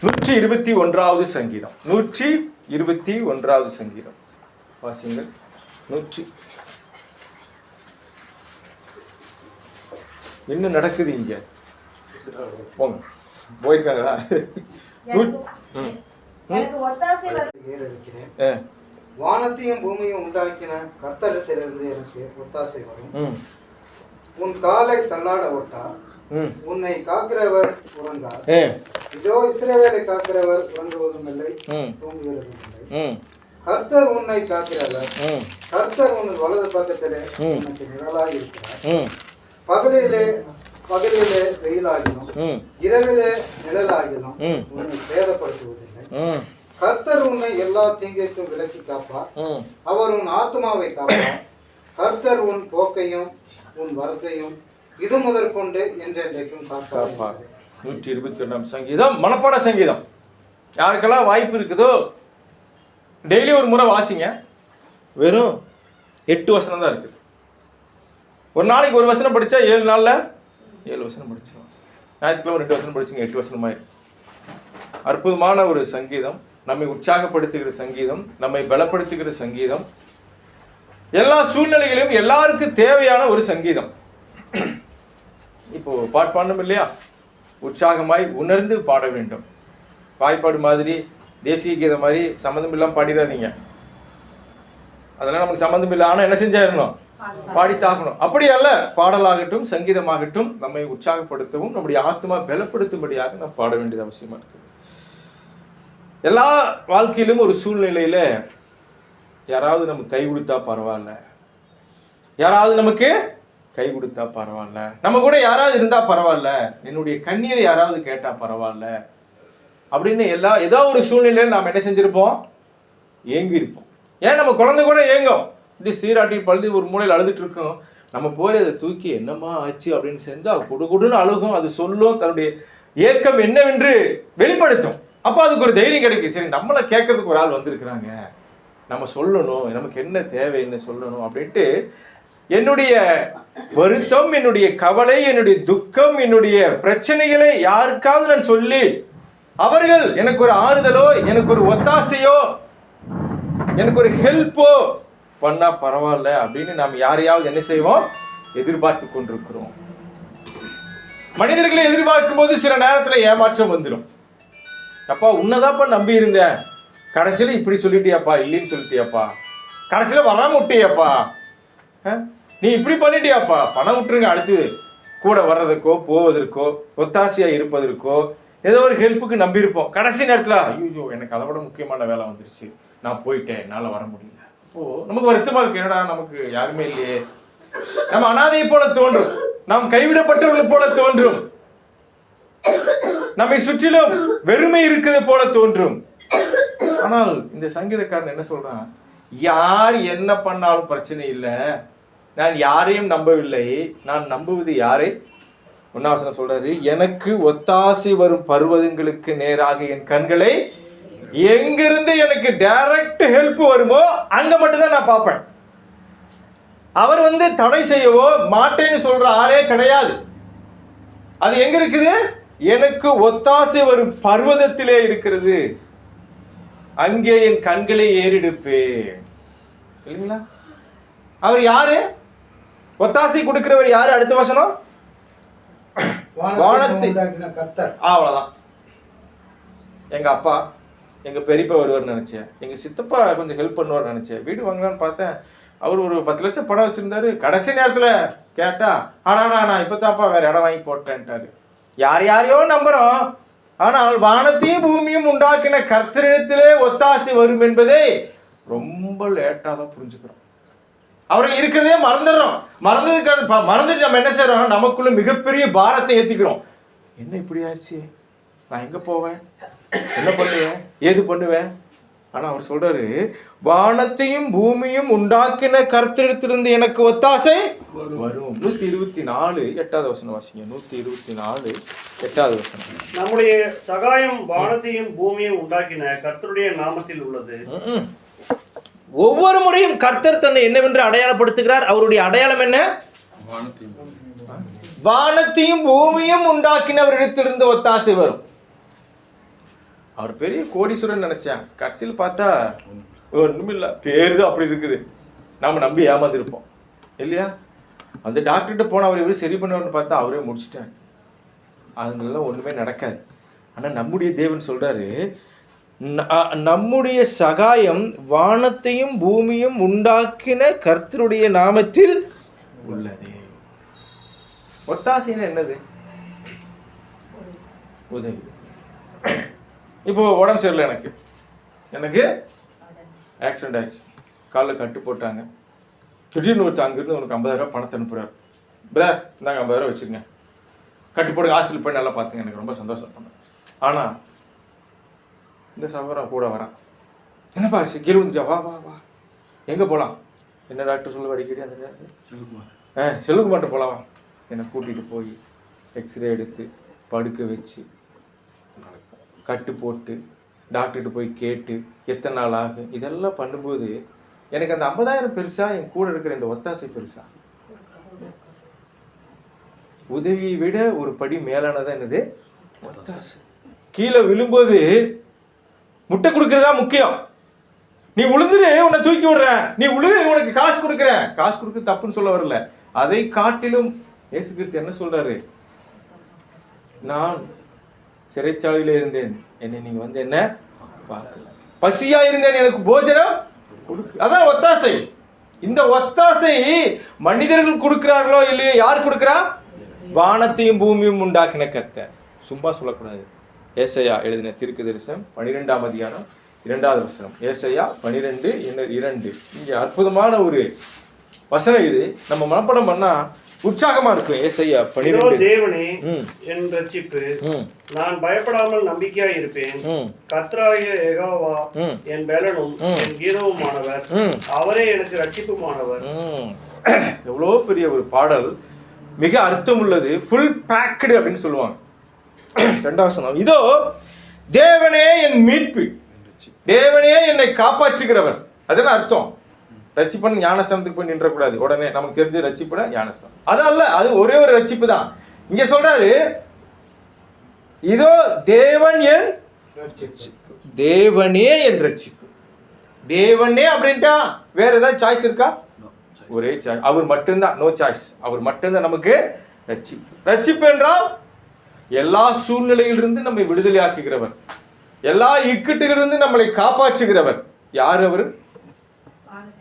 121வது சங்கீதம். 121வது சங்கீதம் வாசிங்கள். 100 என்ன நடக்குது இங்க? போங்க, போயிருக்காங்களா? வானத்தையும் பூமியும் உண்டாக்கின கர்த்தரிடத்திலிருந்து எனக்கு ஒத்தாசை வரும். உன் காலை தள்ளாட ஒட்டார், உன்னை காக்கிறவர் உறங்கார். இதோ இஸ்ரவேலை காக்கிறவர் உறங்குவதும் இல்லை, தூங்குவதும் இல்லை. கர்த்தர் உன்னை காக்கிறவர், கர்த்தர் உன் வலது பக்கத்திலே உனக்கு நிழலாய் இருக்கிறார். பகலிலே வெயிலாகிலும் இரவிலே நிழலாகிலும் உன்னை சேதப்படுத்துவதில்லை. கர்த்தர் உன்னை எல்லா தீங்கிற்கும் விலக்கி காப்பார். அவர் உன் ஆத்மாவை காப்பார். கர்த்தர் உன் போக்கையும் உன் வரத்தையும் இது முதற்கொண்டு என்றென்றைக்கும் காப்பார். 121ஆம் சங்கீதம் மனப்பாட சங்கீதம். யாருக்கெல்லாம் வாய்ப்பு இருக்குதோ டெய்லி ஒரு முறை வாசிங்க. வெறும் 8 வசனம் தான் இருக்குது. ஒரு நாளைக்கு ஒரு வசனம் படித்தா 7 நாளில் 7 வசனம் படிச்சிடும். ஞாயிற்றுக்கிழமை 2 வசனம் படிச்சுங்க, 8 வசனமாயிரு. அற்புதமான ஒரு சங்கீதம், நம்மை உற்சாகப்படுத்துகிற சங்கீதம், நம்மை பலப்படுத்துகிற சங்கீதம், எல்லா சூழ்நிலைகளிலும் எல்லாருக்கும் தேவையான ஒரு சங்கீதம். இப்போ பாட்டு பாடணும் இல்லையா? உற்சாகமாய் உணர்ந்து பாட வேண்டும். வாய்ப்பாடு மாதிரி தேசிய கீதம் மாதிரி சம்மந்தம் இல்லாமல் பாடிடாதீங்க. அதெல்லாம் நமக்கு சம்மந்தம் இல்லை, ஆனால் என்ன செஞ்சாயிருந்தோம்? பாடித்தாக்கணும். அப்படி அல்ல, பாடலாகட்டும் சங்கீதமாகட்டும் நம்மை உற்சாகப்படுத்தவும் நம்முடைய ஆத்மா பலப்படுத்தும்படியாக நாம் பாட வேண்டியது அவசியமா இருக்கு. எல்லா வாழ்க்கையிலும் ஒரு சூழ்நிலையில யாராவது நமக்கு கை கொடுத்தா பரவாயில்ல, யாராவது நமக்கு கை கொடுத்தா பரவாயில்ல, நம்ம கூட யாராவது இருந்தா பரவாயில்ல, என்னுடைய கண்ணீரை யாராவது கேட்டா பரவாயில்ல அப்படின்னு ஏதோ ஒரு சூழ்நிலையில் நாம் என்ன செஞ்சிருப்போம்? ஏங்கி இருப்போம். ஏன் நம்ம குழந்தை கூட ஏங்கும். இப்படி சீராட்டி பழுது ஒரு மூலையில் அழுதுட்டு இருக்கோம். நம்ம போய் அதை தூக்கி என்னம்மா ஆச்சு அப்படின்னு செஞ்சா குடுகுடுன்னு அழுகும். அது சொல்லும், தன்னுடைய ஏக்கம் என்னவென்று வெளிப்படுத்தும். அப்போ அதுக்கு ஒரு தைரியம் கிடைக்கும். சரி, நம்மளை கேட்கறதுக்கு ஒரு ஆள் வந்திருக்கிறாங்க, நம்ம சொல்லணும், நமக்கு என்ன தேவை என்ன சொல்லணும் அப்படின்ட்டு என்னுடைய வருத்தம், என்னுடைய கவலை, என்னுடைய துக்கம், என்னுடைய பிரச்சனைகளை யாருக்காவது நான் சொல்லி அவர்கள் எனக்கு ஒரு ஆறுதலோ, எனக்கு ஒரு ஒத்தாசையோ, எனக்கு ஒரு ஹெல்ப்போ பண்ணா பரவாயில்ல அப்படின்னு நாம் யாரையாவது என்ன செய்வோம்? எதிர்பார்த்து கொண்டிருக்கிறோம். மனிதர்களை எதிர்பார்க்கும் போது சில நேரத்தில் ஏமாற்றம் வந்துடும். அப்பா உன்னதாப்பா நம்பி இருந்தேன், கடைசியில் இப்படி சொல்லிட்டியாப்பா, இல்லைன்னு சொல்லிட்டியாப்பா, கடைசியில் வராம விட்டியாப்பா, நீ இப்படி பண்ணிட்டியாப்பா, பணம் விட்டுருங்க, அடுத்து கூட வர்றதுக்கோ போவதற்கோ ஒத்தாசையா இருப்பதற்கோ ஏதோ ஒரு ஹெல்ப்புக்கு நம்பி இருப்போம். கடைசி நேரத்தில் ஐயோ எனக்கு அதை விட முக்கியமான வேலை வந்துருச்சு, நான் போயிட்டேன், என்னால் வர முடியல. அப்போ நமக்கு வருத்தமா இருக்கு, என்னடா நமக்கு யாருமே இல்லையே, நம்ம அனாதையை போல தோன்றும், நாம் கைவிடப்பட்டவர்கள் போல தோன்றும், நம்மை சுற்றிலும் வெறுமை இருக்கிறது போல தோன்றும். ஆனால் இந்த சங்கீதக்காரன் என்ன சொல்றான்? யார் என்ன பண்ணாலும் பிரச்சனை இல்லை, நான் யாரையும் நம்பவில்லை, நான் நம்புவது யாரை? ஒன்னாவசனம் சொல்றாரு, எனக்கு ஒத்தாசை வரும் பர்வதங்களுக்கு நேராக என் கண்களை, எங்கிருந்து எனக்கு டைரக்ட் ஹெல்ப் வருமோ அங்க மட்டும்தான் நான் பார்ப்பேன். அவர் தடை செய்யவோ மாட்டேன்னு சொல்ற ஆளே கிடையாது. அது எங்க இருக்குது? எனக்கு ஒத்தாசை வரும் பர்வதத்திலே இருக்கிறது, அங்கே என் கண்களை ஏறெடுப்பேன். இல்லைங்களா? அவர் யாரு? ஒத்தாசை கொடுக்கிறவர் யாரு? அடுத்த வசனம், வானத்தை அவ்வளவுதான். எங்க அப்பா எங்க பெரியப்பா வருவார் நினைச்சேன், எங்க சித்தப்பா கொஞ்சம் ஹெல்ப் பண்ணுவார் நினைச்சேன், வீடு வாங்கலான்னு பார்த்தேன், அவர் ஒரு 10 லட்சம் பணம் வச்சிருந்தாரு, கடைசி நேரத்துல கேட்டா ஆனா நான் இப்பதான்ப்பா வேற இடம் வாங்கி போட்டேன்ட்டாரு. யார் யாரையோ நம்புறோம், ஆனால் வானத்தையும் பூமியும் உண்டாக்கின கர்த்தரிடத்திலே ஒத்தாசை வரும் என்பதை ரொம்ப லேட்டா தான் புரிஞ்சுக்கிறோம். அவருக்கு இருக்கிறதே மறந்துடுறோம். மறந்துட்டு நம்ம என்ன செய்யறோம்? நமக்குள்ள மிகப்பெரிய பாரத்தை ஏத்திக்கிறோம். என்ன இப்படி ஆயிடுச்சு, நான் எங்க போவேன், என்ன பண்ணுவேன், ஏது பண்ணுவேன்? ஆனா அவர் சொல்றாரு, வானத்தையும் பூமியும் உண்டாக்கின கர்த்தரிடத்திலிருந்து எனக்கு ஒத்தாசை வரும். 124 8வது வசனம் வாசிங்க. 124 8வது வசனம். நம்முடைய சகாயம் வானத்தையும் பூமியும் உண்டாக்கின கர்த்தருடைய நாமத்தில் உள்ளது. ஒவ்வொரு முறையும் கர்த்தர் தன்னை என்னவென்று அடையாளப்படுத்துகிறார். அவருடைய அடையாளம் என்ன? வானத்தையும் பூமியும் உண்டாக்கினவரிடத்திலிருந்து ஒத்தாசை வரும். அவர் பெரிய கோடீஸ்வரன் நினைச்சேன், கடைசியில் பார்த்தா ஒன்றும் இல்லை, பேரு தான் அப்படி இருக்குது. நாம் நம்பி ஏமாந்துருப்போம் இல்லையா? அந்த டாக்டர்கிட்ட போன அவர் இவரு சரி பண்ணுவார்னு பார்த்தா அவரே முடிச்சிட்டார். அதுங்களெல்லாம் ஒன்றுமே நடக்காது. ஆனால் நம்முடைய தேவன் சொல்கிறாரு, நம்முடைய சகாயம் வானத்தையும் பூமியும் உண்டாக்கின கர்த்தருடைய நாமத்தில் உள்ளது. ஒத்தாசைன்னா என்னது? உதவி. இப்போ உடம்பு சரியில்லை, எனக்கு ஆக்சிடென்ட் ஆயிடுச்சு, காலில் கட்டு போட்டாங்க. திடீர்னு ஒருத்தர் அங்கிருந்து உனக்கு 50,000 பணத்தை அனுப்புகிறார். பிரதர் இந்தாங்க 50,000 வச்சுருங்க, கட்டு போட்டு ஹாஸ்பிட்டல் போய் நல்லா பார்த்துங்க, எனக்கு ரொம்ப சந்தோஷம் பண்ணேன். ஆனால் இந்த சகோதரன் கூட வரான், என்னப்பா கீழே வந்துச்சா, வா வா வா, எங்கே போகலாம்? என்ன டாக்டர் சொல்லுவா அடிக்கடி அந்த நேரத்தில்? செல்வகுமார்ட்ட போகலாம். என்னை கூட்டிகிட்டு போய் எக்ஸ்ரே எடுத்து படுக்க வச்சு கட்டு போட்டு டாக்டர்கிட்ட போய் கேட்டு எத்தனை நாள் ஆகும் இதெல்லாம் பண்ணும்போது எனக்கு அந்த 50,000 பெருசா, என் கூட இருக்கிற இந்த ஒத்தாசை பெருசா? உதவியை விட ஒரு படி மேலானதான் என்னது? ஒத்தாசை. கீழே விழும்போது முட்டை கொடுக்கறதா முக்கியம். நீ உழுதுரு, உன்னை தூக்கி விடுறேன், நீ உழுது உனக்கு காசு கொடுக்குறேன். காசு கொடுக்க தப்புன்னு சொல்ல வரல. அதை காட்டிலும் இயேசு கிறிஸ்து என்ன சொல்றாரு? நான் சிறைச்சாலையில இருந்தேன், என்னை நீங்க வந்து என்ன பார்க்கல. பசியா இருந்தேன், எனக்கு போஜனம் கொடுக்கு. அதான் ஒத்தாசை. இந்த ஒத்தாசை மனிதர்கள் கொடுக்கிறார்களோ இல்லையோ, யார் கொடுக்கிறா? வானத்தையும் பூமியும் உண்டாக்கின கர்த்தர். சும்மா சொல்லக்கூடாது. ஏசாயா எழுதின தீர்க்கதரிசனம் 12ஆம் அதிகாரம் 2வது வசனம். ஏசாயா 12:2. இங்கே அற்புதமான ஒரு வசனம். இது நம்ம மனப்பாடம் பண்ணா உற்சாகமா இருக்கும். ஏசாயா 12. தேவனே என் ரட்சிப்பு, நான் பயப்படாமல் நம்பிக்கையாய் இருப்பேன். கர்த்தராகிய யெகோவா என் பெலனும் என் கீதமுமானவர், அவரே எனக்கு ரட்சிப்புமானவர். எவ்வளோ பெரிய ஒரு பாடல், மிக அர்த்தம் உள்ளது, ஃபுல் பேக்டு அப்படின்னு சொல்லுவாங்க. 2வது வசனம், இதோ தேவனே என் மீட்பு, தேவனே என்னை காப்பாற்றுகிறவர். அதெல்லாம் அர்த்தம். ரட்சிப்பன் ஞானஸ்தானத்துக்கு போய் நின்றக்கூடாது உடனே. நமக்கு தெரிஞ்ச ரட்சிப்புனா ஞானஸ்தானம், அதல்ல, அது ஒரே ஒரு ரட்சிப்பு தான். இங்க சொல்றாரு, இதோ தேவன் என் தேவனே என் ரட்சிப்பு. தேவனே அப்படின்ட்டா வேற ஏதாவது சாய்ஸ் இருக்கா? ஒரே சாய்ஸ், அவர் மட்டும்தான். நோ சாய்ஸ், அவர் மட்டும்தான் நமக்கு ரட்சிப்பு. ரட்சிப்பு என்றால் எல்லா சூழ்நிலையிலிருந்து நம்மை விடுதலை ஆக்குகிறவர், எல்லா இக்கட்டுகளிலிருந்து நம்மளை காப்பாற்றுகிறவர். யார் அவர்?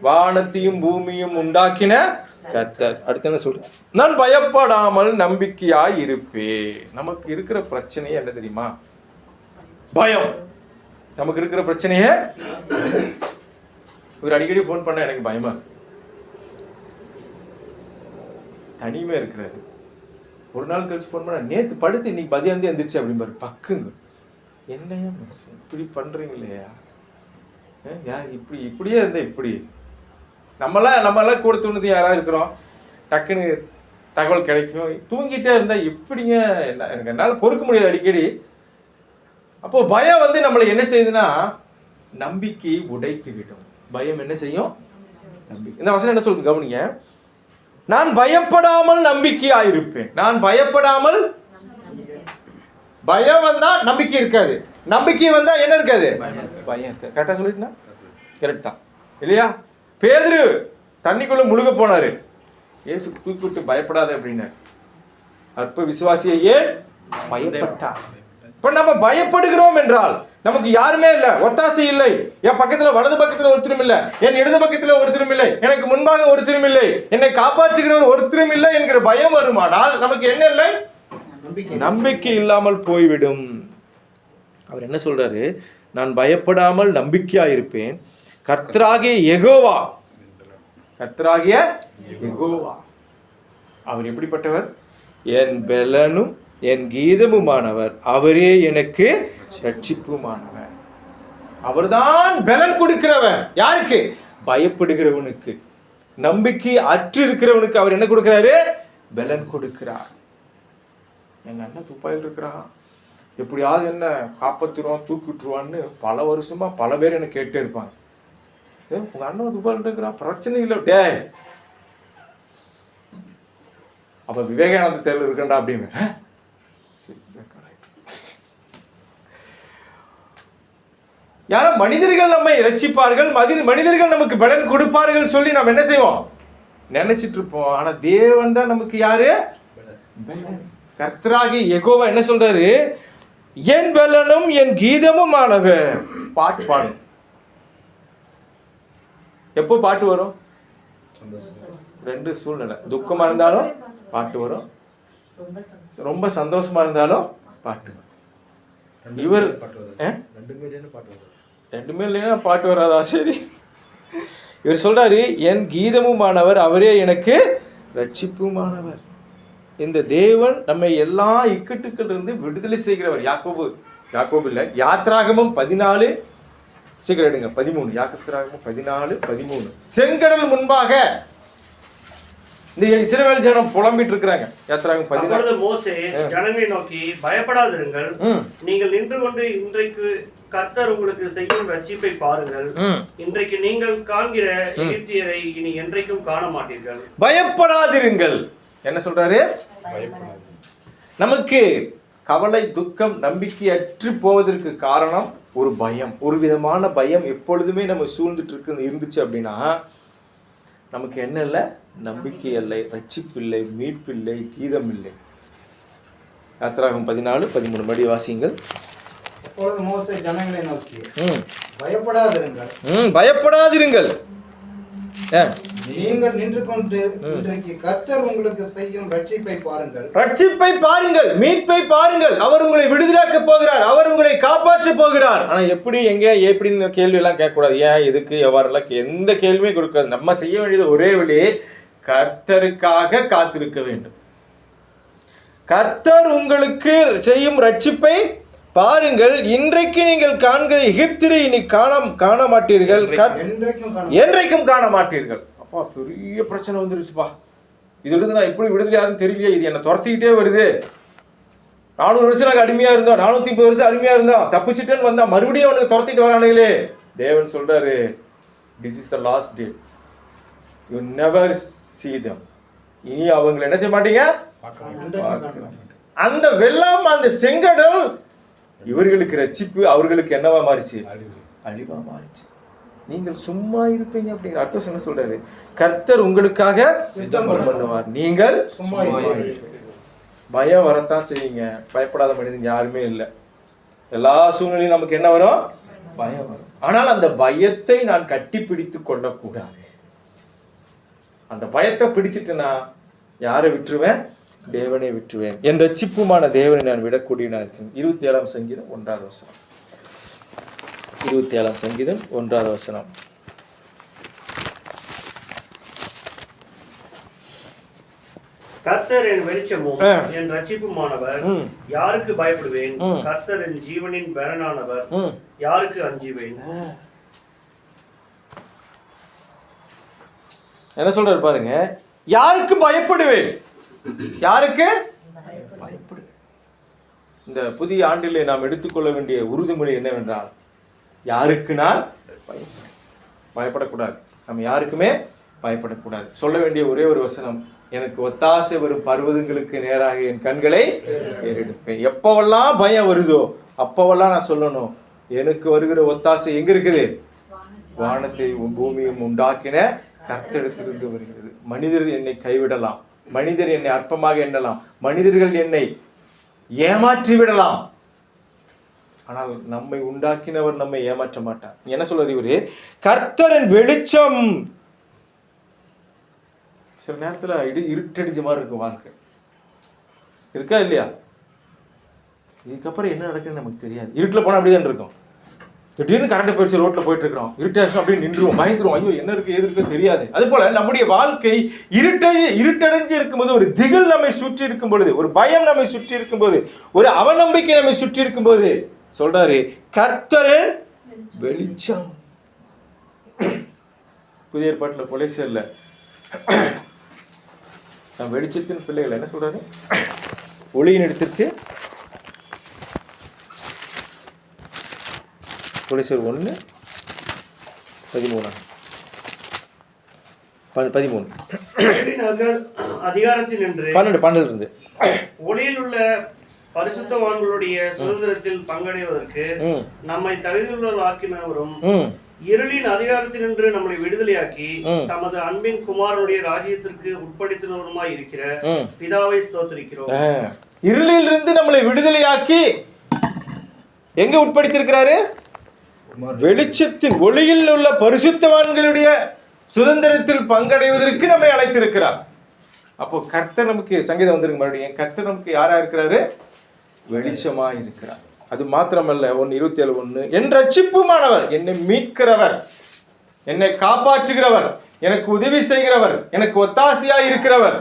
வானத்தையும் பூமியும் உண்டாக்கின கர்த்தர். அடுத்து என்ன சொல்ற? நான் பயப்படாமல் நம்பிக்கையாய் இருப்பேன். நமக்கு இருக்கிற பிரச்சனையே என்ன தெரியுமா? பயம். நமக்கு இருக்கிற பிரச்சனையே, இவர் அடிக்கடி போன் பண்ண எனக்கு பயமா இருக்கு, தனிமே இருக்கிறாரு. ஒரு நாள் கழிச்சு போன் பண்ண, நேற்று படுத்து இன்னைக்கு பதியாந்து எந்திரிச்சு அப்படிம்பாரு. பக்குங்க, என்னையா மனுஷன் இப்படி பண்றீங்களேயா? இப்படியே இருந்தா இப்படி நம்மளாம் கூட தூணுது யாராவது இருக்கிறோம், டக்குன்னு தகவல் கிடைக்கும். தூங்கிட்டே இருந்தா எப்படிங்க? எனக்கு என்னால் பொறுக்க முடியாது அடிக்கடி. அப்போ பயம் வந்து நம்மளை என்ன செய்யுதுன்னா, நம்பிக்கையை உடைத்து விடும். பயம் என்ன செய்யும்? நம்பிக்கை. இந்த வசனம் என்ன சொல்லுது கவனிங்க. நான் பயப்படாமல் நம்பிக்கையாயிருப்பேன். நான் பயப்படாமல், பயம் வந்தா நம்பிக்கை இருக்காது, நம்பிக்கை வந்தா என்ன இருக்காது? பயம் இருக்காது. கரெக்டா சொல்லிட்டுனா கரெக்ட் தான் இல்லையா? பேதுரு தண்ணிக்குள்ள முழுக போனாரு, இயேசு தூக்கிவிட்டு பயப்படாத அப்படின்னாரு. அற்ப விசுவாசியை ஏன் பயப்பட்டார்? இப்ப நம்ம பயப்படுகிறோம் என்றால் நமக்கு யாருமே இல்லை, ஒத்தாசை இல்லை. என் பக்கத்துல வலது பக்கத்துல ஒருத்தரும் இல்லை, என் இடது பக்கத்துல ஒருத்தரும் இல்லை, எனக்கு முன்பாக ஒருத்தரும் இல்லை, என்னை காப்பாற்றுகிறவர் ஒருத்தரும் இல்லை என்கிற பயம் வருமானால் நமக்கு என்ன இல்லை? நம்பிக்கை இல்லாமல் போய்விடும். அவர் என்ன சொல்றாரு? நான் பயப்படாமல் நம்பிக்கையா இருப்பேன். கர்த்தராகிய யெகோவா, கர்த்தராகிய யெகோவா அவர் எப்படிப்பட்டவர்? என் பெலனும் என் கீதமுமானவர், அவரே எனக்கு ரட்சிப்புமானவர். அவர்தான் பெலன் கொடுக்கிறவர். யாருக்கு? பயப்படுகிறவனுக்கு, நம்பிக்கை அற்று இருக்கிறவனுக்கு அவர் என்ன கொடுக்கிறாரு? பெலன் கொடுக்கிறார். எங்க அண்ணன் துப்பாயில் இருக்கிறான், எப்படியாவது என்ன காப்பாற்றுருவான், தூக்கி விட்டுருவான்னு பல வருஷமா பல பேர் என்ன கேட்டே இருப்பாங்க. உங்க அண்ணன் துப்பாயில் இருக்கிறான், பிரச்சனை இல்லை டே. அப்ப விவேகானந்த தேர்தல் இருக்கண்டா அப்படின்னு யாரோ மனிதர்கள் நம்மை ரட்சிப்பார்கள், மனிதர்கள் நமக்கு பலன் கொடுப்பார்கள் சொல்லி நாம் என்ன செய்வோம், நினைச்சிட்டு இருப்போம். ஆனா தேவன் தான் நமக்கு யாரு? கர்த்தராகி யெகோவா என்ன சொல்றாரு? என் பலனும் என் கீதமுமானவர். பாட்டு பாடும். எப்போ பாட்டு வரும்? ரெண்டு சூழ்நிலை. துக்கமா இருந்தாலும் பாட்டு வரும், ரொம்ப சந்தோஷமா இருந்தாலும் பாட்டு வரும். இவர் ரெண்டுமே இல்லைன்னா பாட்டு வராதா? சரி, இவர் சொல்றாரு என் கீதமுமானவர், அவரே எனக்கு ரட்சிப்புமானவர். இந்த தேவன் நம்மை எல்லா இக்கட்டுக்கள் இருந்து விடுதலை செய்கிறவர். யாக்கோபு இல்ல, யாத்ராகமம் 14 சீக்கிரம் எடுங்க 13. யாத்ராகமம் 14:13. செங்கடல் முன்பாக இந்த இஸ்ரவேல் ஜனம் புலம்பிட்டு இருக்கிறாங்க. யாத்ராகமம் 14. மோசே ஜனங்களை நோக்கி, பயப்படாதிருங்கள், நீங்கள் நின்று கொண்டு இன்றைக்கு கர்த்தர் உங்களுக்கு செய்யும் ரட்சிப்பை பாருங்கள். இன்றைக்கு நீங்கள் காண்கிற எகிப்தியரை இனி என்றைக்கும் காண மாட்டீர்கள். பயப்படாதிருங்கள். என்ன சொல்றாரு? நமக்கு கவலை, துக்கம், நம்பிக்கையற்று போவதற்கு காரணம் ஒரு பயம், ஒரு விதமான பயம் எப்பொழுதுமே நம்ம சூழ்ந்துட்டு இருந்துச்சு அப்படின்னா நமக்கு என்ன இல்லை? நம்பிக்கை இல்லை, ரட்சிப்பு இல்லை, மீட்பு இல்லை, கீதம் இல்லை. யாத்ராகமம் 14:13 படி வாசிங்கள். அப்பொழுது மோசே ஜனங்களை நோக்கி, பயப்படாதிருங்கள், பயப்படாதிருங்கள், நீங்கள் நின்று கொண்டு இன்றைக்கு கர்த்தர் உங்களுக்கு செய்யும் ரட்சிப்பை பாருங்கள். ரட்சிப்பை பாருங்கள், மீட்பை பாருங்கள். அவர் உங்களை விடுதலாக்க போகிறார், அவர் உங்களை காப்பாற்ற போகிறார். ஆனா எப்படி, எங்க, எப்படின்னு கேள்வி எல்லாம் கேட்கக்கூடாது. ஏன், எதுக்கு, எவ்வாறெல்லாம் எந்த கேள்வியும் கொடுக்காது. நம்ம செய்ய வேண்டியது ஒரே வழி, கர்த்தருக்காக காத்திருக்க வேண்டும். கர்த்தர் உங்களுக்கு செய்யும் ரட்சிப்பை பாருங்கள். இன்றைக்கு நீங்கள் காண்கிற எகிப்தியரை இனி காண மாட்டீர்கள், என்றைக்கும் காண மாட்டீர்கள். அப்பா, பெரிய பிரச்சனை வந்துருச்சுப்பா. இதுல இருந்து நான் எப்படி விடுதலை யாருன்னு தெரியலையே, இது என்ன துரத்திக்கிட்டே வருது. 400 வருஷம் நாங்கள் அடிமையா இருந்தோம், 430 வருஷம் அடிமையா இருந்தோம், தப்பிச்சுட்டேன்னு வந்தா மறுபடியும் அவனுக்கு துரத்திட்டு வரானுங்களே. தேவன் சொல்றாரு, this is the last day, you never see them. இனி அவங்களை என்ன செய்ய மாட்டீங்க. அந்த வெள்ளம், அந்த செங்கடல் இவர்களுக்கு ரட்சிப்பு, அவர்களுக்கு என்னவா மாறிச்சு? அழிவா மாறிச்சு. நீங்கள் சும்மா இருப்பீங்க அப்படிங்கிற அர்த்தம் என்ன சொல்றாரு? கர்த்தர் உங்களுக்காக யுத்தம் பண்ணுவார், நீங்கள் சும்மா இருப்பீங்க. பயம் வரத்தான் செய்யுங்க. பயப்படாத மனிதன் யாருமே இல்லை. எல்லா சூழ்நிலையும் நமக்கு என்ன வரும்? பயம் வரும். ஆனால் அந்த பயத்தை நான் கட்டி பிடித்து கொள்ளக்கூடாது. அந்த பயத்தை பிடிச்சிட்டுனா யாரை விட்டுருவேன்? தேவனை விட்டுருவேன். என் ரட்சிப்புமான தேவனை நான் விடக்கூடியவனாக இருக்கேன். 27ஆம் சங்கீதம் 1வது வசனம். 27ஆம் சங்கீதம் 1வது வசனம். கர்த்தர் என் வெளிச்சமும் என் ரட்சிப்புமானவர், யாருக்கு பயப்படுவேன்? கர்த்தர் என் ஜீவனின் பலனானவர், யாருக்கு அஞ்சுவேன்? என்ன சொல்றாரு பாருங்க, யாருக்கு பயப்படுவேன்? யாருக்கு பயப்படுவேன்? இந்த புதிய ஆண்டிலே நாம் எடுத்துக்கொள்ள வேண்டிய உறுதிமொழி என்னவென்றால், யாருக்கு நான் பயப்படக்கூடாது. நம்ம யாருக்குமே பயப்படக்கூடாது. சொல்ல வேண்டிய ஒரே ஒரு வசனம், எனக்கு ஒத்தாசை வரும் பர்வதங்களுக்கு நேராக என் கண்களை ஏறெடுப்பேன். எப்பவெல்லாம் பயம் வருதோ அப்பவெல்லாம் நான் சொல்லணும், எனக்கு வருகிற ஒத்தாசை எங்க இருக்குது? வானத்தையும் பூமியும் உண்டாக்கின கர்த்தரிடத்திலிருந்து வருகிறது. மனிதர் என்னை கைவிடலாம், மனிதர் என்னை அற்பமாக எண்ணலாம், மனிதர்கள் என்னை ஏமாற்றி விடலாம், ஆனால் நம்மை உண்டாக்கினவர் நம்மை ஏமாற்ற மாட்டார். என்ன சொல்றது இவரு? கர்த்தரின் வெளிச்சம். சில நேரத்துல இருட்டடிச்ச மாதிரி இருக்கும் வாழ்க்கை, இருக்கா இல்லையா? இதுக்கப்புறம் என்ன நடக்குன்னு நமக்கு தெரியாது. இருட்டுல போனா அப்படிதான் இருக்கும். திடீர்னு கரண்ட் போயிடுச்சு, ரோட்ல போயிட்டு இருக்கிறோம், இருட்டாச்சும் அப்படியே நின்றுவோம், பயந்துருவோம், ஐயோ என்ன இருக்கு ஏது இருக்கு தெரியாது. அது போல நம்முடைய வாழ்க்கை இருட்டடைஞ்சு இருக்கும்போது, ஒரு திகில் நம்மை சுற்றி இருக்கும் பொழுது, ஒரு பயம் நம்மை சுற்றி இருக்கும் போது, ஒரு அவநம்பிக்கை நம்மை சுற்றி இருக்கும் போது சொல்றாரு, கர்த்தரின் வெளிச்சம். புதிய ஏற்பாட்டுல கொலைசேர்ல வெளிச்சத்தின் பிள்ளைகள் என்ன சொல்றாரு? ஒளியின் இடத்திற்கு கொலைசேர் 1:13 அதிகாரத்தில் 12 இருந்து ஒளியில் உள்ள பரிசுத்தவான்களுடைய சுதந்திரத்தில் பங்கடைவதற்கு நம்மை தகுதியுள்ளவராக்கினவரும் இருளின் அதிகாரத்தினின்று நம்மளை விடுதலையாக்கி தமது அன்பின் குமாரனுடைய ராஜ்யத்திற்கு உட்படுத்தினவருமாய் இருக்கிற பிதாவை ஸ்தோத்திரிக்கிறோம். இருளிலிருந்து நம்மளை விடுதலையாக்கி எங்க உட்படுத்தியிருக்கிறாரு? வெளிச்சத்தின் ஒளியில் உள்ள பரிசுத்தவான்களுடைய சுதந்திரத்தில் பங்கடைவதற்கு நம்மை அழைத்திருக்கிறார். அப்போ கர்த்தர் நமக்கு சங்கீதம் வந்திருக்கு மறுபடியும், கர்த்தர் நமக்கு யாரா இருக்கிறாரு? வெளிச்சமா இருக்கிறார். அது மாத்திரமல்ல, 1:27 என் ரட்சிப்புமானவர், என்னை மீட்கிறவர், என்னை காப்பாற்றுகிறவர், எனக்கு உதவி செய்கிறவர், எனக்கு ஒத்தாசையா இருக்கிறவர்,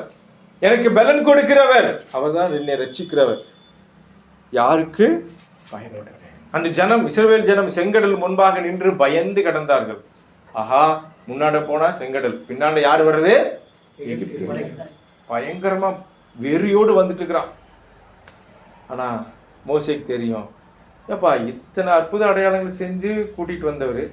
எனக்கு பலன் கொடுக்கிறவர், அவர்தான் என்னை ரட்சிக்கிறவர். யாருக்கு? பயப்படுகிறேன். அந்த ஜனம், இஸ்ரவேல் ஜனம் செங்கடல் முன்பாக நின்று பயந்து கடந்தார்கள். ஆஹா, முன்னாடி போனா செங்கடல், பின்னாடி யார் வர்றது? பயங்கரமா வெறியோடு வந்துட்டு இருக்கிறான். ஆனா மோசேக்கு தெரியும், ஏப்பா இத்தனை அற்புத அடையாளங்கள் செஞ்சு கூட்டிட்டு வந்தவர்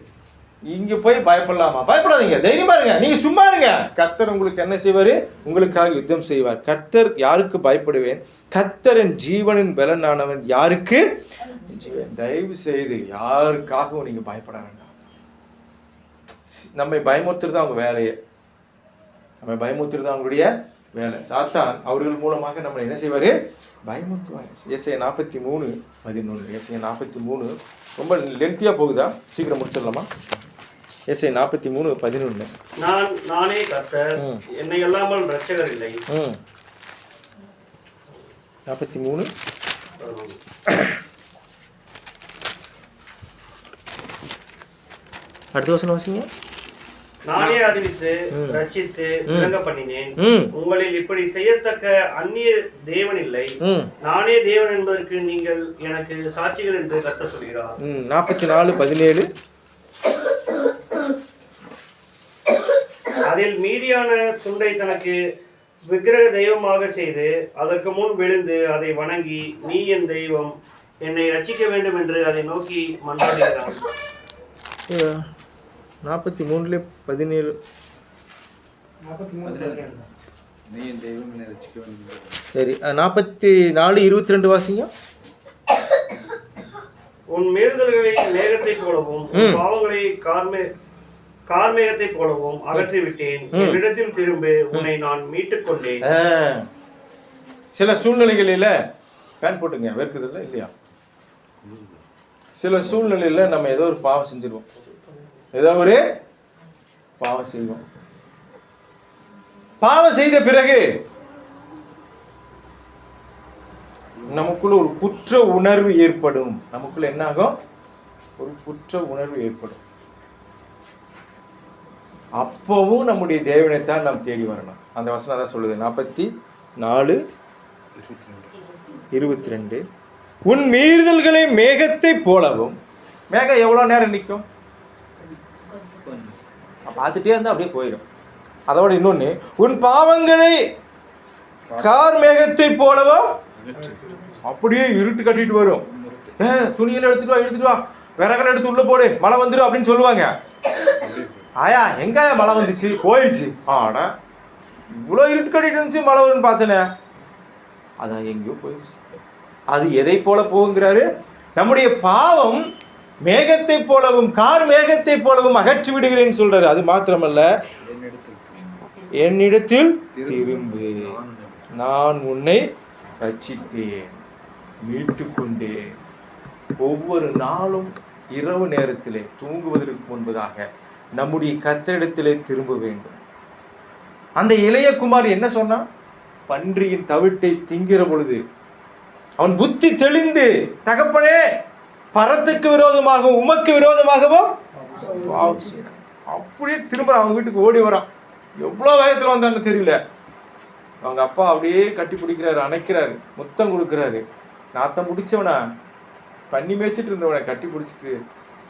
இங்க போய் பயப்படலாமா? பயப்படாதீங்க, தைரியமா இருங்க, நீங்க சும்மா இருங்க. கர்த்தர் உங்களுக்கு என்ன செய்வாரு? உங்களுக்காக யுத்தம் செய்வார். கர்த்தர் யாருக்கு பயப்படுவேன்? கர்த்தரின் ஜீவனின் பலனானவன் யாருக்கு? தயவு செய்து யாருக்காகவும் நீங்க பயப்பட வேண்டாம். நம்மை பயமுறுத்துறது அவங்க வேலையே, நம்ம பயமுறுத்துறது அவங்களுடைய வேலை. சாத்தான் அவர்கள் மூலமாக நம்மளை என்ன செய்வாரு? பயமுறுத்துவாங்க. ஏசாயா 43:11. ஏசாயா 43 ரொம்ப லென்த்தியா போகுதா? சீக்கிரம் முடிச்சிடலாமா? ஏசாயா 43:11. நானே கர்த்தர், என்னை அல்லாமல் இரட்சகர் இல்லை. 43 அடுத்த வசனம் வாசிங்க. நானே அறிவித்து ரட்சித்து விளங்க பண்ணினேன். உங்களில் இப்படி செய்யத்தக்க அந்நிய தேவன் இல்லை. நானே தேவன் என்பதற்கு நீங்கள் எனக்கு சாட்சிகள் என்று கர்த்தர் சொல்கிறார். 44:17. அதில் மீதியான துண்டை தனக்கு விக்கிரக தெய்வமாக செய்து அதற்கு முன் விழுந்து அதை வணங்கி, நீ என் தெய்வம், என்னை ரட்சிக்க வேண்டும் என்று அதை நோக்கி மன்றாடுகிறான். 43:17. சரி, 44:22 வாசிங்க. உன் மீறுதல்களை மேகத்தை போலவும் உன் பாவங்களை கார்மேகத்தை போலவும் அகற்றி விட்டேன். என்னிடத்தில் திரும்ப, உன்னை நான் மீட்டுக் கொண்டேன். சில சூழ்நிலைகளில பேன் போட்டுங்க, வேர்க்குதில்ல இல்லையா? சில சூழ்நிலையில நம்ம ஏதோ ஒரு பாவம் செஞ்சிருவோம், ஏதோ ஒரு பாவம் செய்வோம். பாவம் செய்த பிறகு நமக்குள்ள ஒரு குற்ற உணர்வு ஏற்படும். நமக்குள்ள என்ன ஆகும்? ஒரு குற்ற உணர்வு ஏற்படும். அப்பவும் நம்முடைய தேவனைத்தான் நாம் தேடி வரணும். அந்த வசனம் தான் சொல்லுது. 44:22. உன் மீறுதல்களை மேகத்தை போலவும். மேகம் எவ்வளவு நேரம் நிற்கும்? பார்த்துட்டே இருந்தா அப்படியே போயிடும். அதோட இன்னொன்னு, உன் பாவங்களை கார் மேகத்தை போலவும் அப்படியே இருட்டு கட்டிட்டு வரும். துணியெல்லாம் எடுத்துட்டு வா, விறகல் எடுத்து உள்ள போடு, மழை வந்துடும் அப்படின்னு சொல்லுவாங்க. ஆயா, எங்க மழை வந்துச்சு? போயிடுச்சு. ஆனா இவ்வளோ இருட்டு கட்டிட்டு இருந்துச்சு, மழை வரும்னு பார்த்தனே, அதான் எங்கேயோ போயிடுச்சு. அது எதை போல போகுங்கிறாரு? நம்முடைய பாவம் மேகத்தை போலவும் கார் மேகத்தை போலவும் அகற்றி விடுகிறேன்னு சொல்றாரு. அது மாத்திரமல்ல, என்னிடத்தில் திரும்பு, நான் உன்னை ரட்சித்தேன், மீட்டுக் கொண்டேன். ஒவ்வொரு நாளும் இரவு நேரத்திலே தூங்குவதற்கு முன்பதாக நம்முடைய கர்த்தரிடத்திலே திரும்ப வேண்டும். அந்த இளைய குமார் என்ன சொன்னான்? பன்றியின் தவிட்டை திங்கிற பொழுது அவன் புத்தி தெளிந்து, தகப்பனே, பரத்துக்கு விரோதமாகவும் உமக்கு விரோதமாகவும் அப்படியே திரும்ப அவங்க வீட்டுக்கு ஓடி வரான். எவ்வளோ வேகத்தில் வந்தான்னு தெரியல. அவங்க அப்பா அப்படியே கட்டி பிடிக்கிறாரு, அணைக்கிறாரு, முத்தம் கொடுக்குறாரு. நாத்தம் பிடிச்சவனா, பண்ணி மேய்ச்சிட்டு இருந்தவனை கட்டி பிடிச்சிட்டு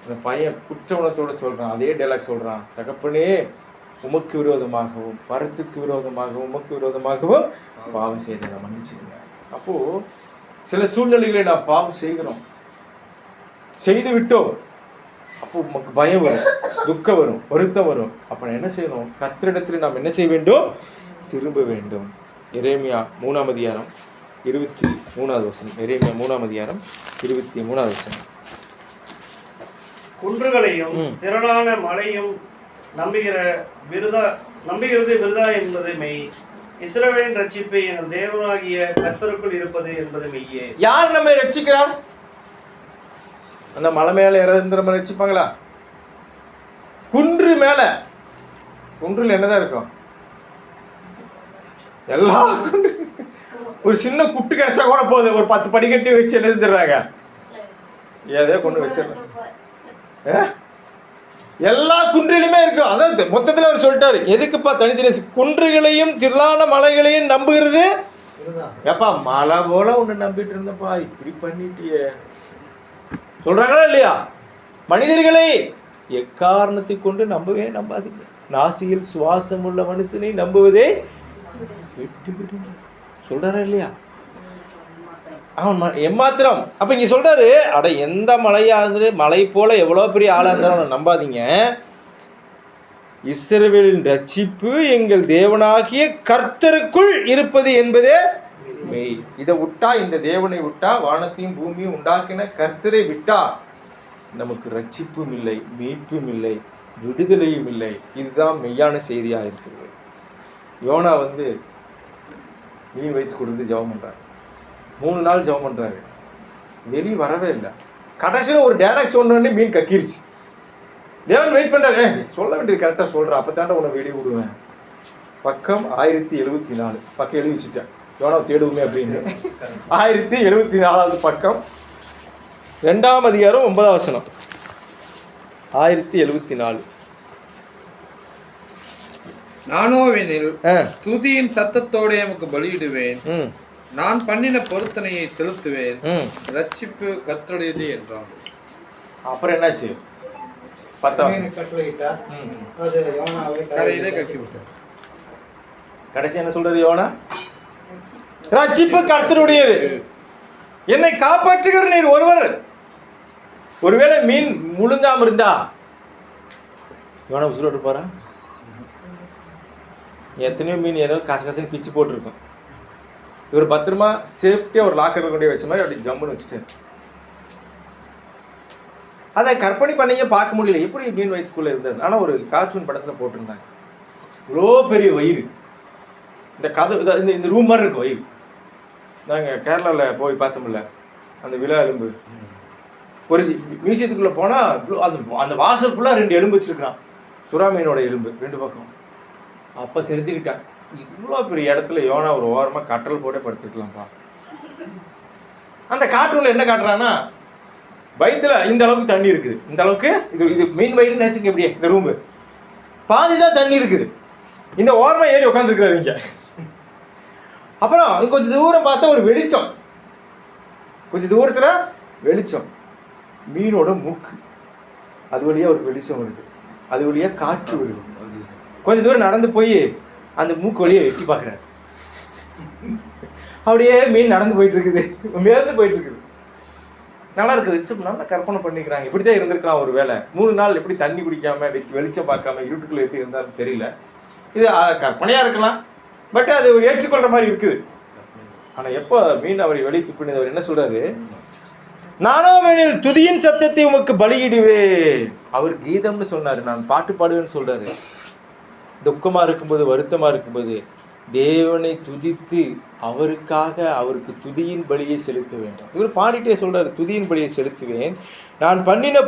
அந்த பையன் குற்ற உணர்த்தோட சொல்றான், அதே டைலாக் சொல்றான், தகப்பனே, உமக்கு விரோதமாகவும் பரத்துக்கு விரோதமாகவும் உமக்கு விரோதமாகவும் பாவம் செய்ததை மன்னிச்சுங்க. அப்போ சில சூழ்நிலைகளை நாம் பாவம் செய்கிறோம், செய்து விட்டோம். அப்போ நமக்கு பயம் வரும், துக்கம் வரும், வருத்தம் வரும். அப்போ என்ன செய்யணும்? கர்த்தரிடத்தில் நாம் என்ன செய்ய வேண்டும்? திரும்ப வேண்டும். எரேமியா 3:6. 23வது வசனம். எரேமியா 3ஆம் அதிகாரம் 23வது வசனம். குன்றுகளையும் திரளான மலையும் நம்புகிறது விருதா என்பது மெய். இஸ்ரவேலின் ரட்சிப்பு எங்கள் தேவனாகிய கர்த்தருக்குள் இருப்பது என்பது மெய்யே. யார் நம்மை ரட்சிக்கிறார்? அந்த மலை மேல இருந்து நம்ம ரட்சிப்பாங்களா? குன்று மேல, குன்றில் என்னதான் இருக்கும்? எல்லா குன்று, ஒரு சின்ன குட்டு கிடைச்சா கூட போதும், ஒரு 10 படிக்கட்டி வச்சு என்ன செஞ்சிடறாங்க, ஏதோ கொண்டு வச்சிடறாங்க. எல்லா குன்றிலுமே இருக்கும். அதான் மொத்தத்தில் அவர் சொல்லிட்டாரு, எதுக்குப்பா தனித்தனி குன்றுகளையும் திரளான மலைகளையும் நம்புகிறது? எப்பா மலை போல ஒன்று நம்பிட்டு இருந்தப்பா, இப்படி பண்ணிட்டியே சொல்றாங்களா இல்லையா? மனிதர்களை எக்காரணத்தை கொண்டு நம்பவே நம்பாதீங்க. நாசியில் சுவாசம் உள்ள மனுஷனை நம்புவதே விட்டு விடுங்க சொல்றாரா இல்லையா? அவன் எம்மாத்திரம். அப்ப இங்க சொல்றாரு, அட எந்த மலையா இருந்து மலை போல எவ்வளவு பெரிய ஆளா இருந்தாலும் நம்பாதீங்க. இஸ்ரவேலின் ரட்சிப்பு எங்கள் தேவனாகிய கர்த்தருக்குள் இருப்பது என்பதே மெய். இதை விட்டா, இந்த தேவனை விட்டா, வானத்தையும் பூமியும் உண்டாக்கின கர்த்தரை விட்டா நமக்கு ரட்சிப்பும் இல்லை, மீட்பும் இல்லை, விடுதலையும் இல்லை. இதுதான் மெய்யான செய்தியாக இருக்கிறது. யோனா மீன் வைத்து கொடுத்து ஜெபம் பண்றாரு. 3 நாள் ஜெபம் பண்றாரு, வெளியே வரவே இல்லை. கடைசியில் ஒரு டைலாக் சொன்னோடனே மீன் கக்கிருச்சு. தேவன் வெயிட் பண்றாரு, சொல்ல வேண்டியது கரெக்டாக சொல்ற, அப்பத்தாண்ட உன்னை வெளியே விடுவேன். பக்கம் 1074 பக்கம் எழுதி வச்சுட்டேன், யோனாவை தேடுவோமே அப்படின்னு. 1074வது பக்கம் 2ஆம் அதிகாரம் 9ஆம் வசனம். 1074. நானோவெனில் துதியின் சத்தத்தோடு எமக்கு பலியிடுவேன், நான் பண்ணின பொருத்தனையை செலுத்துவேன், ரட்சிப்பு கர்த்தருடையது என்றான். அப்புறம் என்னாச்சு? 10ஆம் கடைசி என்ன சொல்றது யோனா? ரட்சிப்பு கர்த்தருடையது, என்னை காப்பாற்றுகிற நீர் ஒருவர். ஒருவேளை மீன் முழுங்காம இருந்தா யோனா உசுரோட்டு போறா? எத்தனையோ மீன் ஏதோ கசகசன்னு பிச்சு போட்டுருக்கோம். இவர் பத்திரமா சேஃப்டியாக ஒரு லாக்கரில் கொண்டு வச்ச மாதிரி அப்படி ஜம்முன்னு வச்சுட்டேன். அதை கற்பனை பண்ணியே பார்க்க முடியல, எப்படி மீன் வயிற்றுக்குள்ளே இருந்தது. ஆனால் ஒரு கார்ட்டூன் படத்தில் போட்டிருந்தாங்க, இவ்வளோ பெரிய வயிறு, இந்த கதை இந்த ரூம் மாதிரி இருக்கும் வயிறு. நாங்கள் கேரளாவில் போய் பார்த்தோம்ல அந்த விழா எலும்பு, ஒரு மியூசியத்துக்குள்ளே போனால் அந்த வாசல் ஃபுல்லாக 2 எலும்பு வச்சுருக்கான், சுறா மீனோட எலும்பு 2 பக்கம். அப்போ தெரிஞ்சுக்கிட்டேன், இவ்வளோ பெரிய இடத்துல யோனா ஒரு ஓரமாக கட்டல் போட்டே படுத்துக்கலாம்ப்பா. அந்த கார்ட்டூனில் என்ன காட்டுறான்னா, வயிற்றுல இந்த அளவுக்கு தண்ணி இருக்குது, இந்த அளவுக்கு இது மீன் வயிறுன்னு நினச்சிங்க. இப்படியே இந்த ரூமு பாதி தான் தண்ணி இருக்குது, இந்த ஓரமாக ஏறி உட்காந்துருக்குறாரு இங்கே. அப்புறம் கொஞ்சம் தூரம் பார்த்தா ஒரு வெளிச்சம், கொஞ்சம் தூரத்தில் வெளிச்சம், மீனோட மூக்கு, அது வழியாக ஒரு வெளிச்சம் வருது, அது வழியாக காற்று வருது. கொஞ்சம் தூரம் நடந்து போய் அந்த மூக்கு வழியை எட்டி பார்க்குறாரு. அப்படியே மீன் நடந்து போயிட்டு இருக்குது, மேர்ந்து போயிட்டு இருக்குது. நல்லா இருக்குது, நல்லா கற்பனை பண்ணிக்கிறாங்க. இப்படி தான் இருந்திருக்கலாம் ஒரு வேலை. 3 நாள் எப்படி தண்ணி குடிக்காம வெளிச்சம் பார்க்காம இருட்டுக்குள்ள எப்படி இருந்தாலும் தெரியல. இது கற்பனையாக இருக்கலாம், பட் அது ஒரு ஏற்றுக்கொள்கிற மாதிரி இருக்குது. ஆனால் எப்போ மீன் அவரை வெளியே துப்பினது, அவர் என்ன சொல்றாரு? நானோவெனில் துதியின் சத்தத்தை உமக்கு பலியிடுவேன். அவர் கீதம்னு சொன்னார், நான் பாட்டு பாடுவேன்னு சொல்றாரு. துக்கமாக இருக்கும்போது, வருத்தமாக இருக்கும்போது தேவனை துதித்து அவருக்காக அவருக்கு துதியின் பலியை செலுத்த வேண்டும். இவர் பாடிட்டே சொல்றாரு, துதியின் பலியை செலுத்துவேன், நான் பண்ணின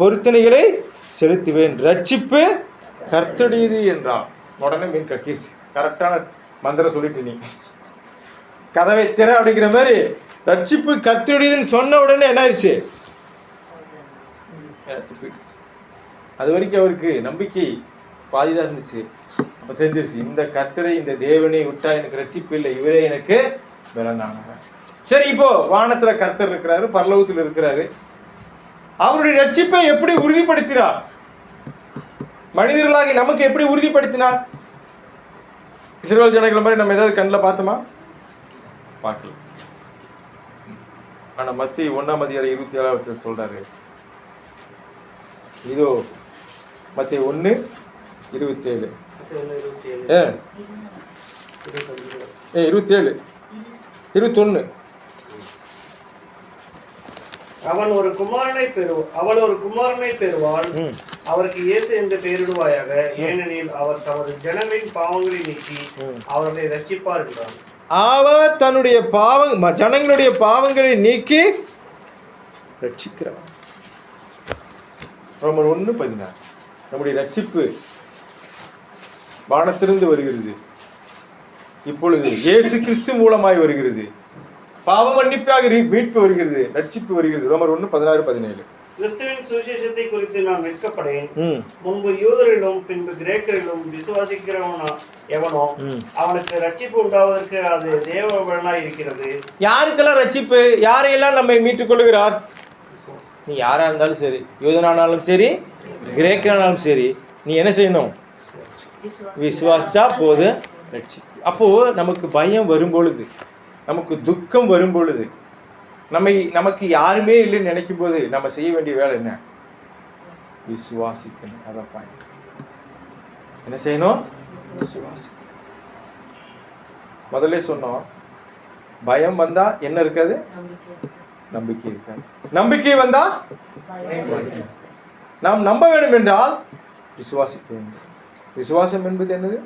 பொருத்தனைகளை செலுத்துவேன், ரட்சிப்பு கர்த்தருடையது என்றான். உடனே மீன் கக்கிச்சு. கரெக்டான மந்திரம் சொல்லிட்டு நீ கதவை திற அப்படிங்கிற மாதிரி ரட்சிப்பு கர்த்தருடையதுன்னு சொன்ன உடனே என்ன ஆயிடுச்சு? அது வரைக்கும் அவருக்கு நம்பிக்கை பாதிதான் இருந்துச்சு. அப்போ தெரிஞ்சிருச்சு, இந்த கர்த்தரை இந்த தேவனை விட்டா எனக்கு ரட்சிப்பு இல்லை, இவரே எனக்கு பலனானவர். சரி, இப்போ வானத்துல கர்த்தர் இருக்கிறாரு, பரலோகத்தில் இருக்கிறாரு. அவருடைய ரட்சிப்பை எப்படி உறுதிப்படுத்தினார்? மனிதர்களாகி நமக்கு எப்படி உறுதிப்படுத்தினார்? இஸ்ரவேல் ஜனங்கள் மாதிரி நம்ம ஏதாவது கண்ணில் பார்த்தோமா? பார்க்கல. ஆனா மத்திய 1ஆம் அதிகாரம் 27 சொல்றாரு. இதோ மத்திய 1:27 27 21. அவள் ஒரு குமாரனை பெறுவாள். அவருக்கு இயேசு என்று பெயரிடுவாயாக. ஏனெனில் அவர் தமது ஜனங்களின் பாவங்களை நீக்கி அவர்களை ரட்சிப்பார் என்றார். அவர் தன்னுடைய ஜனங்களுடைய பாவங்களை நீக்கி ரட்சிக்கிறவர். ரோமர் 1:16. நம்முடைய ரட்சிப்பு வானத்திலிருந்து வருகிறது. இப்பொழுது இயேசு கிறிஸ்து மூலமாய் வருகிறது. பாவ மன்னிப்பாக மீட்பு வருகிறது, ரட்சிப்பு வருகிறது. ரோமர் 1:16-17. கிறிஸ்துவின் சுவிசேஷத்தை குறித்து நான் வெட்கப்படேன். முன்பு யூதரிலும் பின்பு கிரேக்கரிலும் விசுவாசிக்கிறவனா எவனோ அவனுக்கு ரட்சிப்பு உண்டாவதற்கு அது தேவ பலனாய் இருக்கிறது. யாருக்கெல்லாம் ரட்சிப்பு? யாரையெல்லாம் நம்மை மீட்டுக் கொள்கிறார்? நீ யாரா இருந்தாலும் சரி, யூதனானாலும் சரி, கிரேக்கனானாலும் சரி, நீ என்ன செய்யணும்? விசுவாசிச்சா போது ரட்சிப்பு. அப்போ நமக்கு பயம் வரும் பொழுது, நமக்கு துக்கம் வரும் பொழுது, நமக்கு யாருமே இல்லைன்னு நினைக்கும் போது நம்ம செய்ய வேண்டிய வேலை என்ன? விசுவாசிக்கணும். அதான் பாயிண்ட். என்ன செய்யணும்? விசுவாசிக்கணும். முதல்ல சொன்னோம், பயம் வந்தா என்ன இருக்காது? நம்பிக்கை இருக்காது. நம்பிக்கை வந்தா நாம் நம்ப வேண்டும் என்றால் விசுவாசிக்க வேண்டும். விசுவாசம் என்பது என்னது?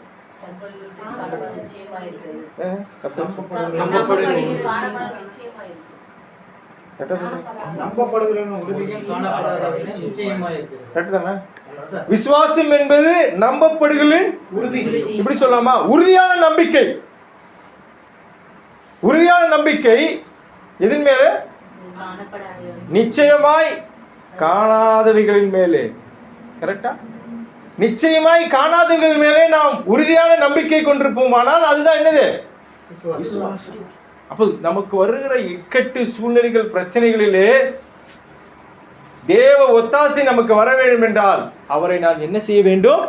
விசுவாசம் என்பது நம்பப்படுகளின் உறுதி. இப்படி சொல்லலாமா? உறுதியான நம்பிக்கை. உறுதியான நம்பிக்கை எதன் மேலே? நிச்சயமாய் காணாதவைகளின் மேலே. கரெக்டா? நிச்சயமாய் காணாதவைகள் மேலே நாம் உறுதியான நம்பிக்கை கொண்டிருப்போமானால் அதுதான் என்னது? விசுவாசம். அப்போ நமக்கு வருகிற இக்கட்டு சூழ்நிலைகள், பிரச்சனைகளிலே தேவ ஒத்தாசை நமக்கு வர வேண்டும் என்றால் அவரை நான் என்ன செய்ய வேண்டும்?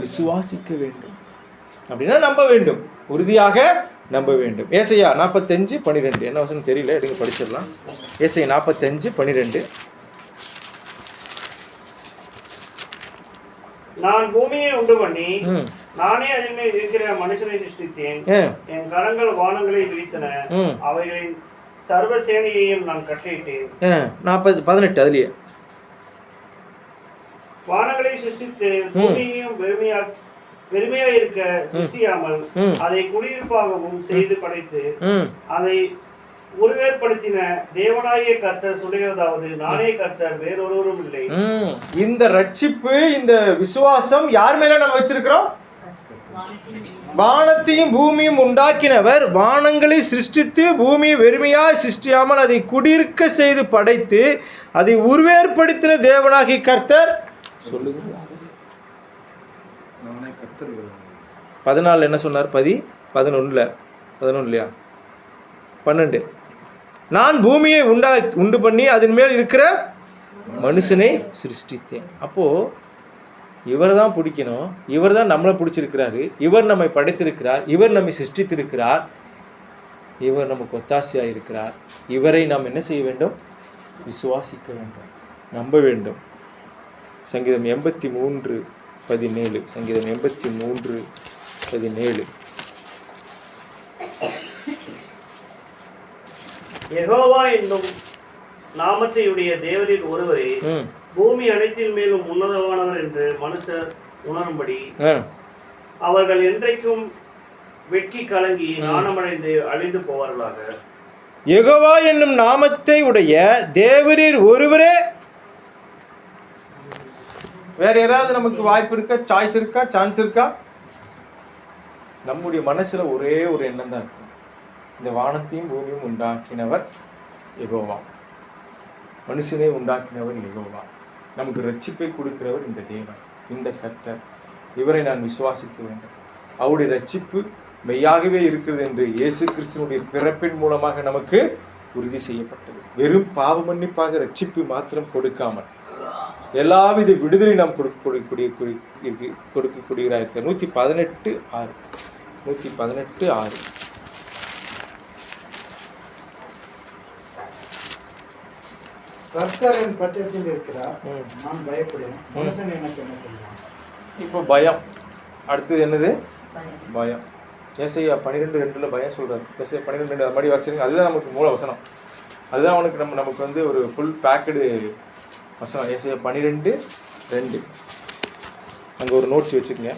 விசுவாசிக்க வேண்டும். அப்படின்னா நம்ப வேண்டும், உறுதியாக நம்ப வேண்டும். ஏசாயா 45:12. என்ன வசனம் தெரியல, எடுங்க படிச்சிடலாம். ஏசாயா 45:12. நான் பூமியை உண்டு பண்ணி நானே அதில் மேல் இருக்கிற மனுஷனை சிருஷ்டித்தேன். என் கரங்கள் வானங்களை விரித்தன, அவைகளின் சர்வ சேனையையும் நான் கட்டளையிட்டேன். 18 அதுலயே வானங்களை சிருஷ்டித்து பூமியையும் வெறுமையா இருக்க சிருஷ்டியாமல் அதை குடியிருப்பாகவும் செய்து படைத்து அதை உருவேற்படுத்தின தேவனாகிய கர்த்தர் சொல்லுவதாவது, நானே கர்த்தர், வேறொருவரும் இல்லை. இந்த ரட்சிப்பு, இந்த விசுவாசம் யார் மேல நம்ம வச்சிருக்கிறோம்? வானத்தையும் பூமியும் உண்டாக்கினவர் வானங்களை சிருஷ்டித்து பூமியை வெறுமையாய் சிருஷ்டியாமல் அதை குடியிருக்க செய்து படைத்து அதை உருவேற்படுத்தின தேவனாகிய கர்த்தர் சொல்லுகிறார். 14 என்ன சொன்னார்? 12 நான் பூமியை உண்டு பண்ணி அதன் மேல் இருக்கிற மனுஷனை சிருஷ்டித்தேன். அப்போ இவர் தான் பிடிக்கணும், இவர் தான் நம்மளை பிடிச்சிருக்கிறாரு, இவர் நம்மை படைத்திருக்கிறார், இவர் நம்மை சிருஷ்டித்திருக்கிறார், இவர் நமக்கு ஒத்தாசையாக இருக்கிறார். இவரை நாம் என்ன செய்ய வேண்டும்? விசுவாசிக்க வேண்டும், நம்ப வேண்டும். சங்கீதம் 83:17. சங்கீதம் 83:17. யெகோவா என்னும் நாமத்தையுடைய தேவரில் ஒருவரே பூமி அனைத்தின் மேலும் உன்னதமானவர் என்று மனுஷர் உணரும்படி அவர்கள் என்றைக்கும் வெட்கி கலங்கி நாணமடைந்து அழிந்து போவார்களாக. யெகோவா என்னும் நாமத்தை உடைய தேவரீர் ஒருவரே. வேற யாராவது நமக்கு வாய்ப்பு இருக்கா? சாய்ஸ் இருக்கா? சான்ஸ் இருக்கா? நம்முடைய மனசுல ஒரே ஒரு எண்ணம் தான் இருக்கும், இந்த வானத்தையும் பூமியும் உண்டாக்கினவர் யெகோவா, மனுஷனை உண்டாக்கினவர் யெகோவா, நமக்கு ரட்சிப்பை கொடுக்கிறவர் இந்த தேவன், இந்த கர்த்தர், இவரை நான் விசுவாசிக்க வேண்டும். அவருடைய ரட்சிப்பு மெய்யாகவே இருக்கிறது என்று இயேசு கிறிஸ்துவினுடைய பிறப்பின் மூலமாக நமக்கு உறுதி செய்யப்பட்டது. வெறும் பாவ மன்னிப்பாக ரட்சிப்பு மாத்திரம் கொடுக்காமல் எல்லாவித விடுதலை நாம் கொடுக்கக்கூடியதாக 118:6. 118:6. கர்த்தரின் பட்சத்தில் இருக்கிறார், நான் பயப்படுவேன், மனுஷன் எனக்கு என்ன செய்வான்? இப்போ பயம். அடுத்தது என்னது? பயம். ஏசாயா 12:2 பயம் சொல்றாரு. ஏசாயா 12:2 அது மாதிரி வச்சிருங்க. அதுதான் நமக்கு மூல வசனம். அதுதான் அவனுக்கு நமக்கு வந்து ஒரு ஃபுல் பேக்கடு வசனம். ஏசாயா 12:2 அங்கே ஒரு நோட்ஸ் வச்சுக்கோங்க.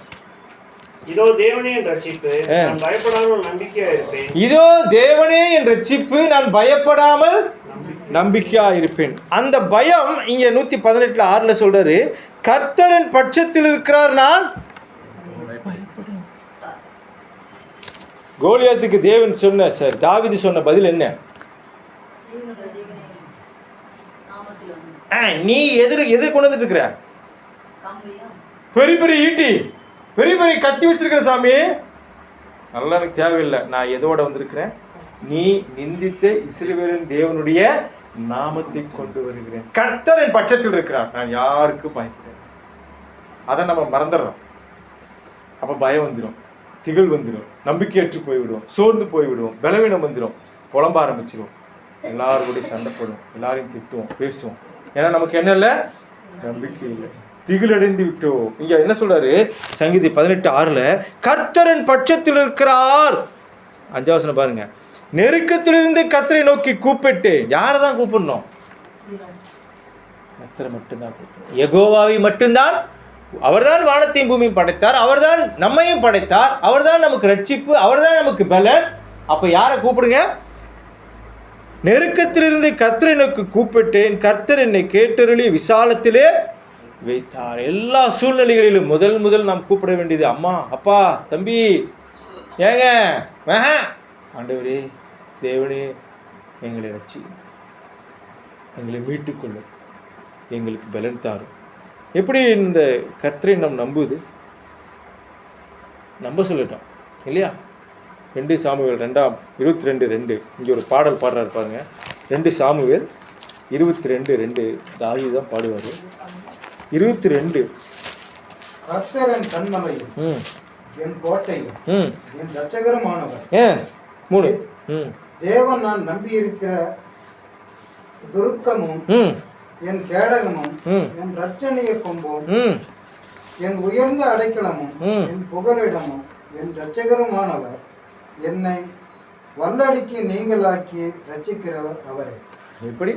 இதோ தேவனே என் ரட்சிப்பு, நான் பயப்படாமல் நம்பிக்கையா இருப்பேன். இதோ தேவனே என் ரட்சிப்பு, நான் பயப்படாமல் நம்பிக்கையா இருப்பேன். அந்த பயம் இங்க 118:6 சொல்றாரு, கர்த்தரின் பட்சத்தில் இருக்கிறார், நான் கோலியாத்துக்கு தேவன் சொன்ன தாவீது சொன்ன பதில் என்ன? நீ எது கொண்டு வந்துட்டு இருக்கிற? பெரிய பெரிய ஈட்டி, பெரிய பெரிய கத்தி வச்சிருக்கிற சாமி, நல்லா எனக்கு தேவையில்லை. நான் எதோட வந்திருக்கிறேன்? நீ நிந்தித்த இஸ்ரவேலின் தேவனுடைய நாமத்தை கொண்டு வருகிறேன். கர்த்தரின் பட்சத்தில் இருக்கிறார், நான் யாருக்கும் பயப்படுறேன். அதை நம்ம மறந்துடுறோம். அப்போ பயம் வந்துடும், திகில் வந்துடும், நம்பிக்கையற்று போய்விடுவோம், சோர்ந்து போய்விடுவோம், பலவீனம் வந்துடும், புலம்ப ஆரம்பிச்சிடும், எல்லாரும் சண்டை போடுவோம், எல்லாரையும் திட்டுவோம், பேசுவோம். ஏன்னா நமக்கு என்ன இல்லை? நம்பிக்கை இல்லை, திகிலடைந்து விட்டோம். இங்க என்ன சொல்றாரு? சங்கீதம் 18:6 கர்த்தரின் பட்சத்தில் இருக்கிறார். 5வது வசனம் பாருங்க, நெருக்கத்திலிருந்து கர்த்தரை நோக்கி கூப்பிட்டு. யாரை தான் கூப்பிடணும்? கர்த்தரை மட்டும்தான் கூப்பிடணும். யெகோவாவை மட்டும்தான். அவர்தான் வானத்தையும் பூமியும் படைத்தார், அவர்தான் நம்மையும் படைத்தார், அவர்தான் நமக்கு ரட்சிப்பு, அவர்தான் நமக்கு பலன். அப்ப யாரை கூப்பிடுங்க? நெருக்கத்திலிருந்து கர்த்தரை நோக்கி கூப்பிட்டேன், கர்த்தர் என்னை கேட்டருளி விசாலத்திலே வைத்தார். எல்லா சூழ்நிலைகளிலும் முதல் நாம் கூப்பிட வேண்டியது அம்மா, அப்பா, தம்பி, ஏங்க, ஆண்டவரே, தேவனே, எங்களை ரட்சி, எங்களை மீட்டுக்கொள்ளும், எங்களுக்கு பலன் தாரும். எப்படி இந்த கர்த்தரை நாம் நம்புது? நம்ப சொல்லிட்டோம் இல்லையா? 2 சாமுவேல் 22:2 இங்கே ஒரு பாடல் பாடுறாரு பாருங்க. 2 சாமுவேல் 22:2 தாவீது தான் பாடுவார். 22 கர்த்தரின் கன்மலையும் என் கோட்டையும் என் இரட்சகருமானவர். 3 தேவன் நான் நம்பியிருக்கிற துருக்கமும் என் கேடகமும் என் இரட்சணிய கொம்பும் என் உயர்ந்த அடைக்கலமும் என் புகலிடமும் என் இரட்சகருமானவர். என்னை வல்லடிக்கு நீங்களாக்கி ரட்சிக்கிறவர் அவரே. எப்படி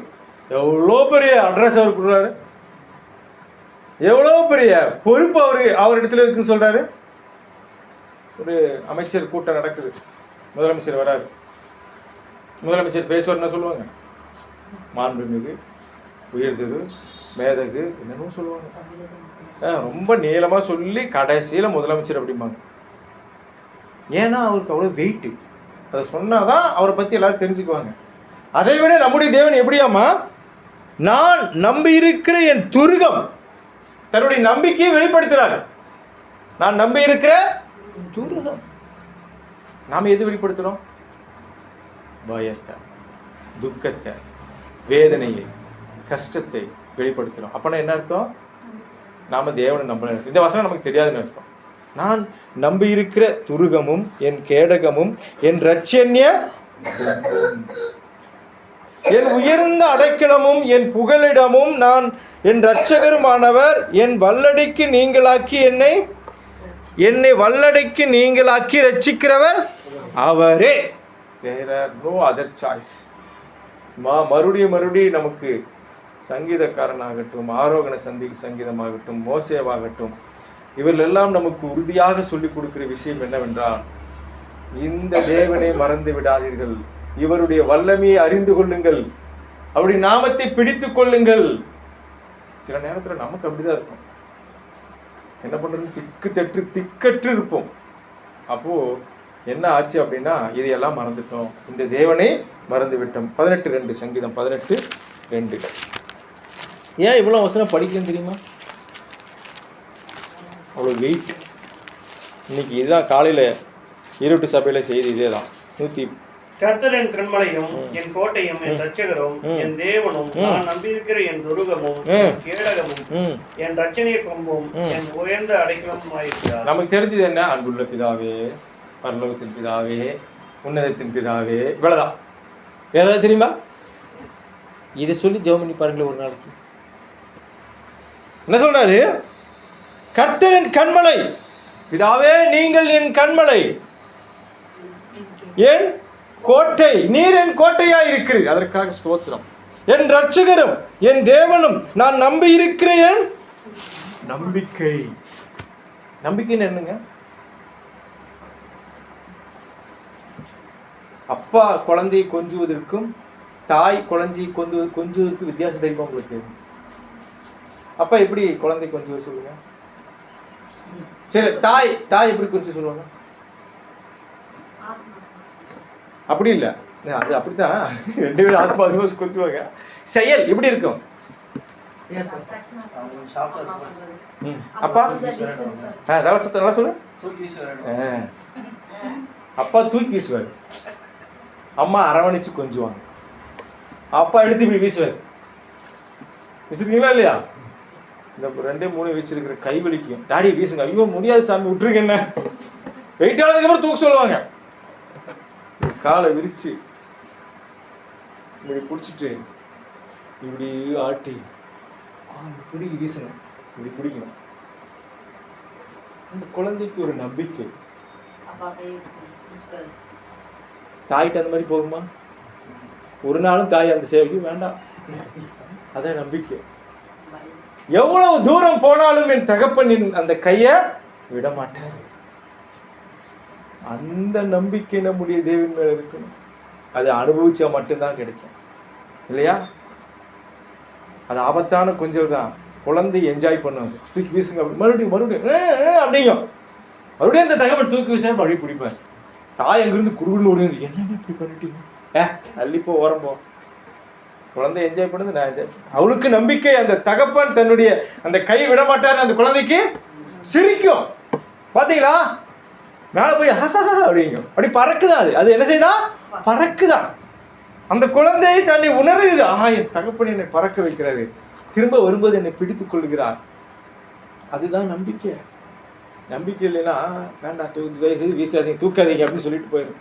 எவ்வளோ பெரிய அட்ரஸ் அவர் கொடுக்குறாரு, எவ்வளோ பெரிய பொறுப்பு அவரிடத்துல இருக்குன்னு சொல்றாரு. ஒரு அமைச்சர் கூட்டம் நடக்குது, முதலமைச்சர் வராரு. முதலமைச்சர் பேசுவார், என்ன சொல்லுவாங்க? மாண்புமிகு, உயர்ந்தது, மேதகு, என்னன்னு சொல்லுவாங்க. ரொம்ப நீளமாக சொல்லி கடைசியில் முதலமைச்சர் அப்படிம்பாங்க. ஏன்னா அவருக்கு அவ்வளோ வெயிட்டு. அதை சொன்னாதான் அவரை பற்றி எல்லாரும் தெரிஞ்சுக்குவாங்க. அதை விட நம்முடைய தேவன் எப்படியாமா? நான் நம்பி இருக்கிற என் துருகம், தன்னுடைய நம்பிக்கையை வெளிப்படுத்துறாரு. நான் நம்பி இருக்கிற துருகம். நாம் எது வெளிப்படுத்துறோம்? பயத்தை, துக்கத்தை, வேதனையை, கஷ்டத்தை வெளிப்படுத்துகிறோம். அப்போனா என்ன அர்த்தம்? நாம் தேவனை நம்பல. இந்த வசனம் நமக்கு தெரியாதுன்னு அர்த்தம். நான் நம்பி இருக்கிற துருகமும் என் கேடகமும் என் இரட்சண்ய என் உயர்ந்த அடைக்கலமும் என் புகலிடமும் நான் என் இரட்சகருமானவர். என் வல்லடிக்கு நீங்களாக்கி என்னை வல்லடிக்கு நீங்களாக்கி ரட்சிக்கிறவர் அவரே. There are no other choice. மறுபடியும் நமக்கு சங்கீதக்காரனாகட்டும், ஆரோகண சங்கீதமாகட்டும், மோசேவாகட்டும், இவர்களெல்லாம் நமக்கு உறுதியாக சொல்லிக் கொடுக்கிற விஷயம் என்னவென்றால், இந்த தேவனை மறந்து விடாதீர்கள், இவருடைய வல்லமையை அறிந்து கொள்ளுங்கள், அவருடைய நாமத்தை பிடித்து கொள்ளுங்கள். சில நேரத்தில் நமக்கு அப்படிதான் இருக்கும். என்ன பண்றது? திக்கற்று இருப்போம். அப்போ என்ன ஆச்சு அப்படின்னா, இதையெல்லாம் மறந்துட்டோம், இந்த தேவனை மறந்து விட்டோம். 18:2 சங்கீதம் 18:2. ஏன் இவ்வளோ வசனம் படிக்கணும் தெரியுமா? அவ்வளோ வெயிட். இன்னைக்கு இதுதான் காலையில் ஈரோட்டு சபையில் செய்தி இதே தான். கர்த்தரின் கன்மலையும் என் கோட்டையும் என் இரட்சகரும் என் தேவனும் நான் நம்பியிருக்கிற என் துருகமும் என் கேடகமும் என் இரட்சணிய கொம்பும் என் உயர்ந்த அடைக்கலமும் ஆயிருக்கிறார். நமக்கு தெரிஞ்சது என்ன? அன்புள்ள பிதாவே, பரலோகத்தின் பிதாவே, உன்னதத்தின் பிதாவே, இவ்வளவுதான். ஏதாவது தெரியுமா? இதை சொல்லி ஜெபம் பண்ணி பாருங்களேன் ஒரு நாளைக்கு. என்ன சொல்றாரு? கர்த்தரின் கன்மலை, பிதாவே நீங்கள் என் கன்மலை, என் கோட்டை, நீர் என் கோட்டையா இருக்கிறீர், அதற்காக ஸ்தோத்திரம். என் ரட்சகரும் என் தேவனும் நான் நம்பி இருக்கிற என் நம்பிக்கை. நம்பிக்கைன்னு என்னங்க? அப்பா குழந்தையை கொஞ்சுவதற்கும் தாய் குழந்தையை கொஞ்சுவதற்கு வித்தியாசம் தெரியுமா உங்களுக்கு? அப்பா எப்படி குழந்தை கொஞ்சம் சொல்லுங்க. சரி, தாய் எப்படி கொஞ்சம் சொல்லுவாங்க? அப்படி இல்லை, அது அப்படித்தான், ரெண்டு பேரும் ஆத்மா கொஞ்சுவாங்க. செயல் எப்படி இருக்கும்? அப்பா நல்லா சொல்லு. அப்பா தூக்கி வீசுவார், அம்மா அரவணைச்சு கொஞ்சுவாங்க, அப்பா எடுத்து இப்படி வீசுவார். வீசிருக்கீங்களா இல்லையா? இந்த 2-3 வீச்சிருக்கிற கை வலிக்கும். டாடி வீசுங்க. ஐயோ முடியாது சாமி விட்டுருங்க, என்ன வெயிட் ஆனதுக்கப்புறம் தூக்க சொல்லுவாங்க. காலை விரிச்சு இப்படி பிடிச்சிட்டு இப்படி ஆட்டி இப்படி வீசணும், இப்படி பிடிக்கணும். அந்த குழந்தைக்கு ஒரு நம்பிக்கை. தாய்கிட்ட அந்த மாதிரி போகுமா? ஒரு நாளும் தாய் அந்த சேவைக்கு வேண்டாம். அதான் நம்பிக்கை. எவ்வளவு தூரம் போனாலும் என் தகப்பனின் அந்த கையை விட மாட்டார். அந்த நம்பிக்கை நம்முடைய தேவன் மேல இருக்கணும். அது அனுபவிச்சா மட்டும்தான் கிடைக்கும், இல்லையா? அது ஆபத்தான கொஞ்சம் தான். குழந்தை என்ஜாய் பண்ணுவாங்க, தூக்கி வீசுங்க, மறுபடியும் அப்படிங்க, மறுபடியும் அந்த தகவல் தூக்கி வீச மறுபடியும் பிடிப்பார். தாய் அங்கிருந்து குறுகுன்னு ஓடி வந்து, என்னங்க இப்படி பண்ணிட்டீங்க, அள்ளிப்போ ஓரம்போ. குழந்தை என்ஜாய் பண்ணுது, நான் என்ஜாய். அவளுக்கு நம்பிக்கை, அந்த தகப்பன் தன்னுடைய அந்த கை விட மாட்டார். அந்த குழந்தைக்கு சிரிக்கும், பாத்தீங்களா? மேலே போய் அப்படிங்க, அப்படி பறக்குதான். அது என்ன செய்தா? பறக்குதான். அந்த குழந்தை தன்னை உணருது, என் தகப்பன் என்னை பறக்க வைக்கிறாரு, திரும்ப வரும்போது என்னை பிடித்துக் கொள்கிறார். அதுதான் நம்பிக்கை. நம்பிக்கை இல்லைன்னா வேண்டாம், வீசாதீங்க, தூக்காதீங்க அப்படின்னு சொல்லிட்டு போயிடும்.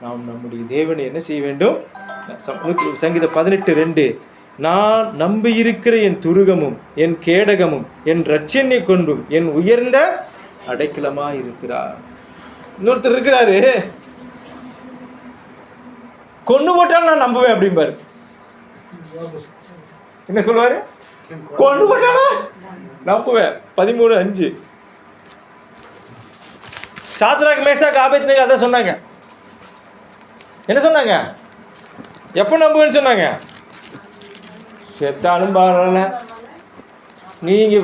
நாம் நம்முடைய தேவனை என்ன செய்ய வேண்டும்? சங்கீதம் 18:2, நான் நம்பி இருக்கிற என் துருகமும் என் கேடகமும் என் இரட்சனை கொண்டும் என் உயர்ந்த அடைக்கலமா இருக்கிறார். இன்னொருத்தர் இருக்கிறாரு, கொண்டு போட்டாலும் நான் நம்புவேன் அப்படிம்பாரு. என்ன சொல்லுவாரு? கொண்டு போட்டாலும் நம்புவேன். 13:5 சாத்ராக் மேஷாக் ஆபேத்நேகோ அதான் சொன்னாங்க. என்ன சொன்னாங்க? எப்போ நம்புவேன்னு சொன்னாங்க? செத்தாலும் பரவாயில்ல, நீங்க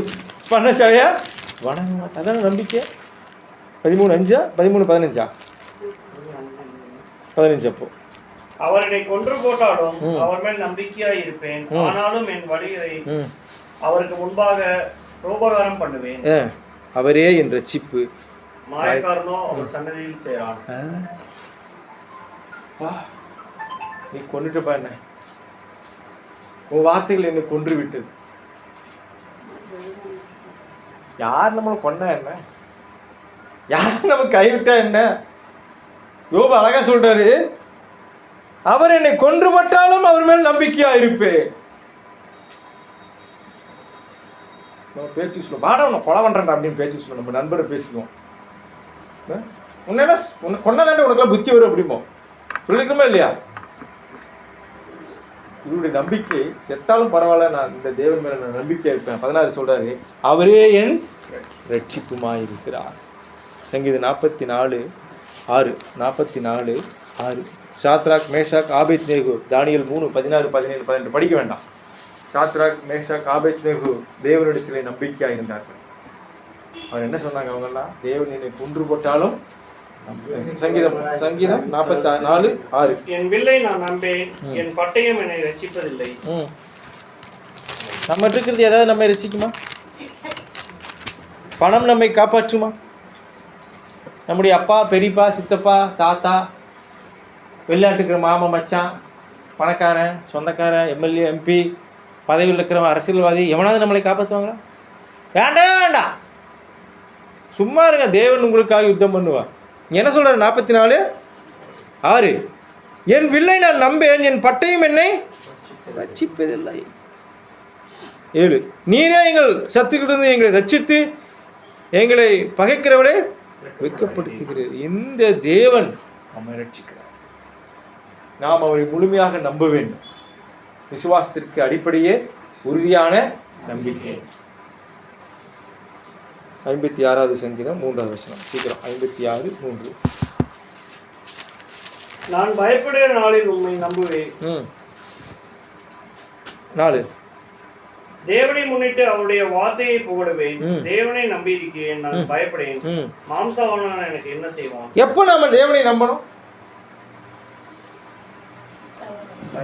பண்ண சரியா வணங்க மாட்டேன். அதான நம்பிக்கை. 13:5 13:15 15 அப்போ அவர் என்னை கொன்று போட்டாலும் அவர் மேல் நம்பிக்கையா இருப்பேன், ஆனாலும் என் வழியை அவருக்கு முன்பாக ரோபகாரம் பண்ணுவேன். அவரே என் ரட்சிப்பு, மாயக்காரனோ அவர் சன்னதியில் சேரான். நீ கொண்டுட்டுப்பா, என்ன உன் வார்த்தைகள் என்னை கொன்று விட்டது. யார் நம்மளை கொண்டா என்ன, யார் நம்ம கைவிட்டா என்ன? யோபு அழகா சொல்றாரு, அவர் என்னை கொன்றுபட்டாலும் அவர் மேல் நம்பிக்கையா இருப்பேன். நம்ம பேச்சு சொல்லுவோம், பாடம் உன்னை கொலை பண்றேன் அப்படின்னு பேச்சு சொல்லுவோம். நம்ம நண்பரை பேசிக்குவோம், உன்னை கொண்டாதாண்ட உனக்குலாம் புத்தி வரும் அப்படிமோ சொல்லிக்கணுமா இல்லையா? இவருடைய நம்பிக்கை செத்தாலும் பரவாயில்ல, நான் இந்த தேவன் மேல நான் நம்பிக்கையா இருப்பேன். 16 சொல்றாரு, அவரே என் ரட்சிப்புமாய் இருக்கிறார். சங்கீதம் 44:6 44:6 சாத்ராக் மேஷாக் ஆபேத்நேகோ, தானியேல் 3:16-17-18 படிக்க வேண்டாம். சாத்ராக் மேஷாக் ஆபேத்நேகோ தேவனிடத்திலே நம்பிக்கையாக இருந்தார்கள். அவர் என்ன சொன்னாங்க? அவங்கெல்லாம் தேவன் என்னை கொன்று போட்டாலும். சங்கீதம் 44:6 என் வில்லை நான் நம்பேன், என் பட்டயம் என்னை ரட்சிப்பதில்லை. நம்ம இருக்கிறது ஏதாவது நம்மை ரட்சிக்குமா? பணம் நம்மை காப்பாற்றுமா? நம்முடைய அப்பா, பெரியப்பா, சித்தப்பா, தாத்தா, வெளிநாட்டுக்கிற மாமா, மச்சான், பணக்காரன், சொந்தக்காரன், எம்எல்ஏ, எம்பி, பதவியில் இருக்கிறவன், அரசியல்வாதி, எவனாவது நம்மளை காப்பாற்றுவாங்களா? வேண்டாம் வேண்டாம், சும்மா இருங்க, தேவன் உங்களுக்காக யுத்தம் பண்ணுவா. என்ன சொல்றாரு? 44:6 என் வில்லை நான் நம்பேன், என் பட்டயம் என்னை ரட்சிப்பதில்லை. 7 நீரே எங்கள் சத்துக்கிட்டிருந்து எங்களை ரட்சித்து எங்களை பகைக்கிறவளை வெட்கப்படுத்துகிறீர். இந்த தேவன் நம்மை ரட்சிக்கிறார். நாம் அவரை முழுமையாக நம்ப வேண்டும். விசுவாசத்திற்கு அடிப்படையே உறுதியான நம்பிக்கை. 56வது சங்கீதம் 3வது வசனம். சீக்கிரம் 56:3. நான் பயப்படுகிற நாளில் உம்மை நம்புவேன். 4. தேவனை முன்னிட்டு அவருடைய வார்த்தையை புகழுவேன். தேவனை நம்பியிருக்கிறேன், நான் பயப்படேன். மாம்சவானான எனக்கு என்ன செய்வான்? எப்போ நாம தேவனை நம்பணும்?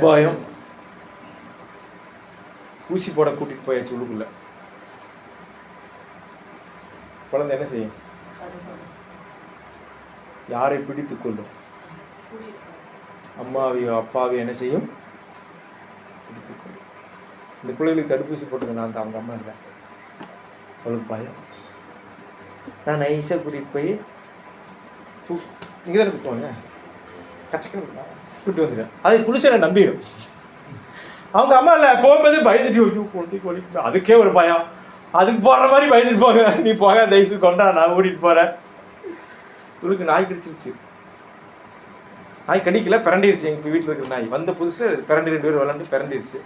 பயம். ஊசி போட கூட்டிட்டு போயாச்சு உள்ளுக்குள்ள. குழந்தை என்ன செய்யும்? யாரை பிடித்துக் கொள்ளும்? அம்மாவையோ அப்பாவையோ என்ன செய்யும்? பிடித்துக் கொள்ளும். இந்த பிள்ளைகளுக்கு தடுப்பூசி போட்டுங்க. நான் அவங்க அம்மா இல்லை, அவளுக்கு பயம். நான் நைஸாக கூட்டிகிட்டு போய் இங்கே தானே குத்துவாங்க, கச்சக்கன்னு கூப்பிட்டு வந்துட்டேன். அது புதுசாக நம்பிடும். அவங்க அம்மா இல்லை, போகும்போது பயந்துட்டு கொளுத்தி அதுக்கே ஒரு பயம். அதுக்கு போகிற மாதிரி பயந்துட்டு போங்க. நீ போக தயவுசு கொண்டா, நான் ஓடிட்டு போகிறேன். இவளுக்கு நாய் கடிச்சிருச்சு. நாய் கடிக்கல, பிறண்டிடுச்சு. எங்கள் வீட்டில் இருக்கிற நாய் வந்த புதுசில் பிறண்டி 2 பேர் விளாண்டு பிறண்டிடுச்சு.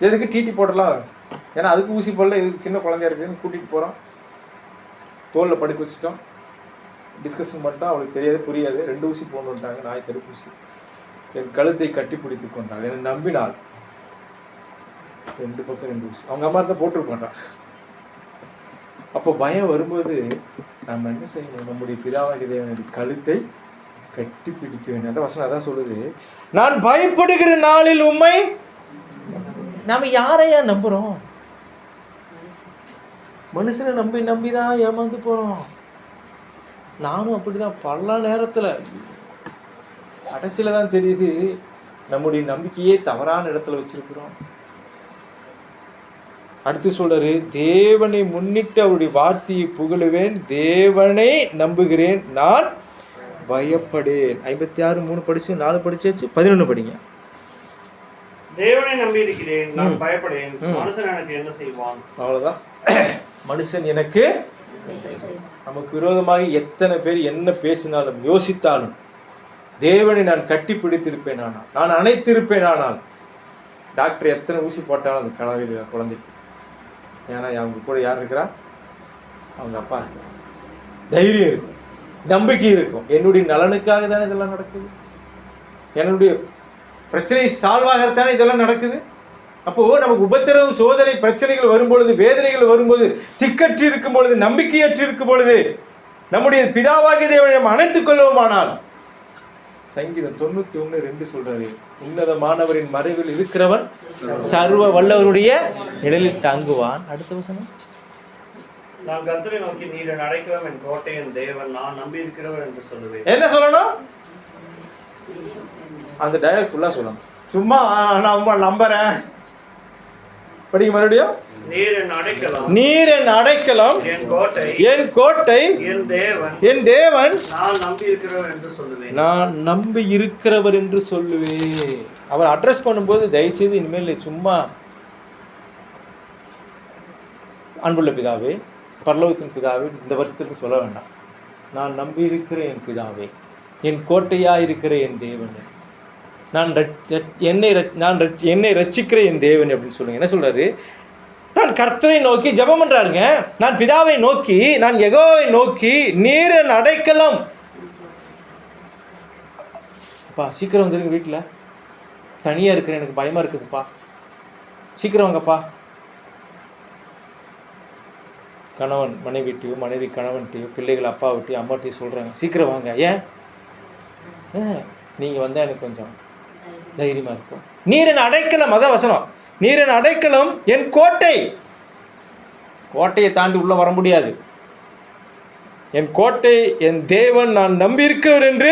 எதுக்கு டிடி போடலாம், ஏன்னா அதுக்கு ஊசி போடல, இதுக்கு சின்ன குழந்தையா இருக்குதுன்னு கூட்டிகிட்டு போகிறோம். தோலில் படுக்க வச்சுட்டோம். டிஸ்கஷன் பண்ணிட்டோம். அவளுக்கு தெரியாது, புரியாது. 2 ஊசி போடணுன்ட்டாங்க, நாய் தடுப்பூசி. என் கழுத்தை கட்டி பிடித்து கொண்டாள். என்னை நம்பினாள். 2 பக்கம் 2 ஊசி. அவங்க அம்மா தான் போட்டுருப்பான். அப்போ பயம் வரும்போது நம்ம என்ன செய்யணும்? நம்முடைய பிதாவாகிய தேவனுடைய கழுத்தை கட்டி பிடிக்க வேண்டும். அந்த வசனம் அதான் சொல்லுது, நான் பயப்படுகிற நாளில் உம்மை. நாம யாரையா நம்புறோம்? மனுஷனை நம்பிதான் ஏமாந்து போறோம். நானும் அப்படிதான். பல நேரத்துல கடைசியில தான் தெரியுது நம்முடைய நம்பிக்கையே தவறான இடத்துல வச்சிருக்கிறோம். அடுத்து சொல்றாரு, தேவனை முன்னிட்டு அவருடைய வார்த்தையை புகழுவேன், தேவனை நம்புகிறேன், நான் பயப்படேன். 56:3 படிச்சு, 4 படிச்சாச்சு, 11 படிங்க. தேவனை நம்பி இருக்கிறேன், நான் பயப்படேன். மனுஷன் எனக்கு என்ன செய்வான்? அவ்வளவுதான். மனுஷன் எனக்கு, நமக்கு விரோதமாக எத்தனை பேர் என்ன பேசினாலும் யோசித்தாலும் தேவனை நான் கட்டி பிடித்திருப்பேன் ஆனால், நான் அணைத்திருப்பேன் ஆனால், டாக்டர் எத்தனை ஊசி போட்டாலும் அந்த கனவில் குழந்தைக்கு. ஏன்னா அவங்க கூட யார் இருக்கிறா? அவங்க அப்பா இருக்கிறா. தைரியம் இருக்கும், நம்பிக்கை இருக்கும். என்னுடைய நலனுக்காக தானே இதெல்லாம் நடக்குது, என்னுடைய பிரச்சனை சால்வாகத்தானே இதெல்லாம் நடக்குது. அப்போ நமக்கு உபத்திரவு, சோதனை, பிரச்சனைகள் வரும்பொழுது, வேதனைகள் வரும்போது, திக்கற்று இருக்கும் பொழுது, நம்பிக்கையற்று இருக்கும் பொழுது நம்முடைய பிதாவாகிய தேவனை நாம் அணைத்துக் கொள்வோமானால், சங்கீதம் 91:2 சொல்றாரு, உன்னதமானவரின் மறைவில் இருக்கிறவன் சர்வ வல்லவருடைய நிழலில் தாங்குவான். அடுத்த வசனம், நான் கர்த்தரை நோக்கி நீர் என் அடைக்கலம், என் கோட்டை, என் தேவன், நான் நம்பி இருக்கிறவர் என்று சொல்லுவேன். என்ன சொல்லணும்? அந்த டயலாக் ஃபுல்லா சொல்லணும். சும்மா நான் நம்புறேன் படிக்க மறுபடியும். நீர் என் அடைக்கலம், நீர் என் அடைக்கலம், என் கோட்டை, என் கோட்டை, என் தேவன், என் தேவன், நான் நம்பி இருக்கிறவர் என்று சொல்லுவேன். நான் நம்பி இருக்கிறவர் என்று சொல்லுவேன். அவர் அட்ரஸ் பண்ணும்போது தயவுசெய்து இனிமேல் சும்மா அன்புள்ள பிதாவே, பரலோகத்தின் பிதாவே இந்த வருஷத்துக்கு சொல்ல வேண்டாம். நான் நம்பி இருக்கிற என் பிதாவே, என் கோட்டையா இருக்கிற என் தேவன், என்னை ரட்சிக்கிற என் தேவன் அப்படின்னு சொல்லுங்க. என்ன சொல்றாரு? நான் கர்த்தரை நோக்கி ஜெபம் பண்றாருங்க. நான் பிதாவை நோக்கி, நான் யெகோவாவை நோக்கி, நீர் என் அடைக்கலம். அப்பா சீக்கிரம் வந்துருங்க, வீட்டில் தனியா இருக்கிறேன், எனக்கு பயமா இருக்குதுப்பா, சீக்கிரம் வாங்கப்பா. கணவன் மனைவிட்டையோ, மனைவி கணவன்கிட்டையோ, பிள்ளைகள் அப்பாவிட்டையோ, அம்மாட்டையோ சொல்றாங்க, சீக்கிரம் வாங்க. ஏன்? நீங்க வந்தா எனக்கு கொஞ்சம் தைரியமா இருக்கும். நீர் என் அடைக்கலம், அதான் வசனம். நீர் என் அடைக்கலம், என் கோட்டை. கோட்டையை தாண்டி உள்ள வர முடியாது. என் கோட்டை, என் தேவன், நான் நம்பி இருக்கிறவர் என்று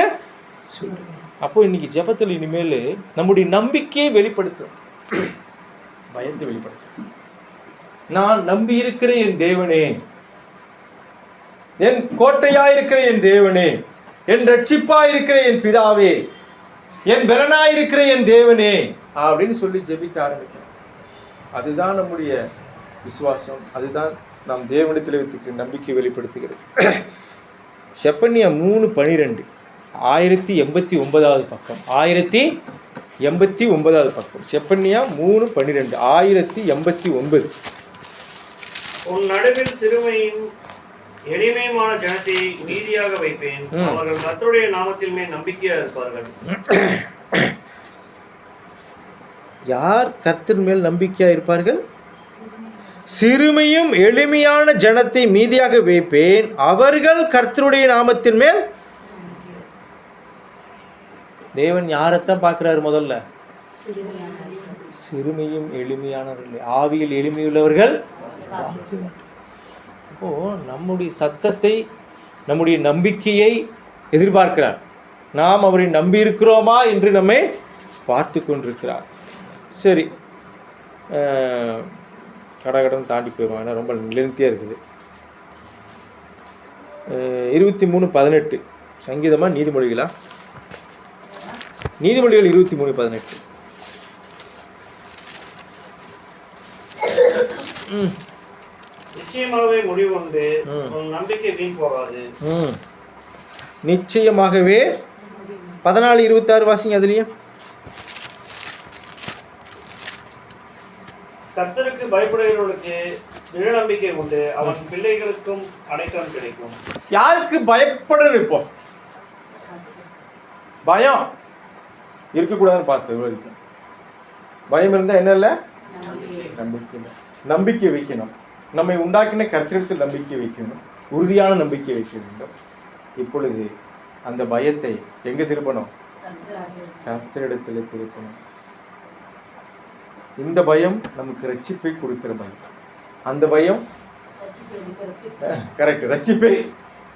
சொல்றேன். அப்போ இன்னைக்கு ஜெபத்தில் இனிமேல் நம்முடைய நம்பிக்கையை வெளிப்படுத்தும், பயத்தை வெளிப்படுத்தும். நான் நம்பி இருக்கிற என் தேவனே, என் கோட்டையாயிருக்கிற என் தேவனே, என் ரட்சிப்பாயிருக்கிற என் பிதாவே, என் பலனாயிருக்கிற என் தேவனே அப்படின்னு சொல்லி ஜெபிக்க ஆரம்பிக்கணும். அதுதான் நம்முடைய விசுவாசம். அதுதான் நாம் தேவனிடத்தில் வைத்துக்கிற நம்பிக்கை வெளிப்படுத்துகிறது. செப்பனியா 3:12 1089வது பக்கம். 1089வது பக்கம். செப்பனியா 3:12. 1089. உன் நடுவில் சிறுமையும் எளிமையுமான ஜனத்தை மீதியாக வைப்பேன். அவர்கள் கர்த்தருடைய நாமத்தில் மேல் நம்பிக்கையா இருப்பார்கள். யார் கர்த்தர் மேல் நம்பிக்கையா இருப்பார்கள்? சிறுமையும் எளிமையான ஜனத்தை மீதியாக வைப்பேன், அவர்கள் கர்த்தருடைய நாமத்தின் மேல். தேவன் யாரைத்தான் பார்க்கிறாரு? முதல்ல சிறுமையும் எளிமையானவர்கள், ஆவியில் எளிமையுள்ளவர்கள். அப்போ நம்முடைய சத்தத்தை, நம்முடைய நம்பிக்கையை எதிர்பார்க்கிறார். நாம் அவரை நம்பி இருக்கிறோமா என்று நம்மை பார்த்து கொண்டிருக்கிறார். சரி, கடகடன் தாண்டி போயிடுவோம், ஏன்னா ரொம்ப லென்த்தியாக இருக்குது. 23:18 சங்கீதமா நீதிமொழிகளா? நீதிமொழிகள் 23:18. நிச்சயமாகவே முடிவு உண்டு, உன் நம்பிக்கை வீண் போகாது. நிச்சயமாகவே 14:26 வாசிங்க. அதுலயும் கர்த்தருக்கு பயப்படுகிறவர்களுக்கு திட நம்பிக்கை உண்டு, அவன் பிள்ளைகளுக்கும் அடைக்கலம் கிடைக்கும். யாருக்கு பயப்படணும்? இப்போ பயம் இருக்கக்கூடாதுன்னு பார்த்து. பயம் இருந்தால் என்ன இல்லை? நம்பிக்கை இல்லை. நம்பிக்கை வைக்கணும். நம்மை உண்டாக்கின கர்த்தரிடத்தில் நம்பிக்கை வைக்கணும், உறுதியான நம்பிக்கை வைக்க வேண்டும். இப்பொழுது அந்த பயத்தை எங்கே திருப்பணும்? கர்த்தரிடத்தில் திருப்பணும். இந்த பயம் நமக்கு ரட்சிப்பை கொடுக்கிற பயம். அந்த பயம் கரெக்ட், ரட்சிப்பை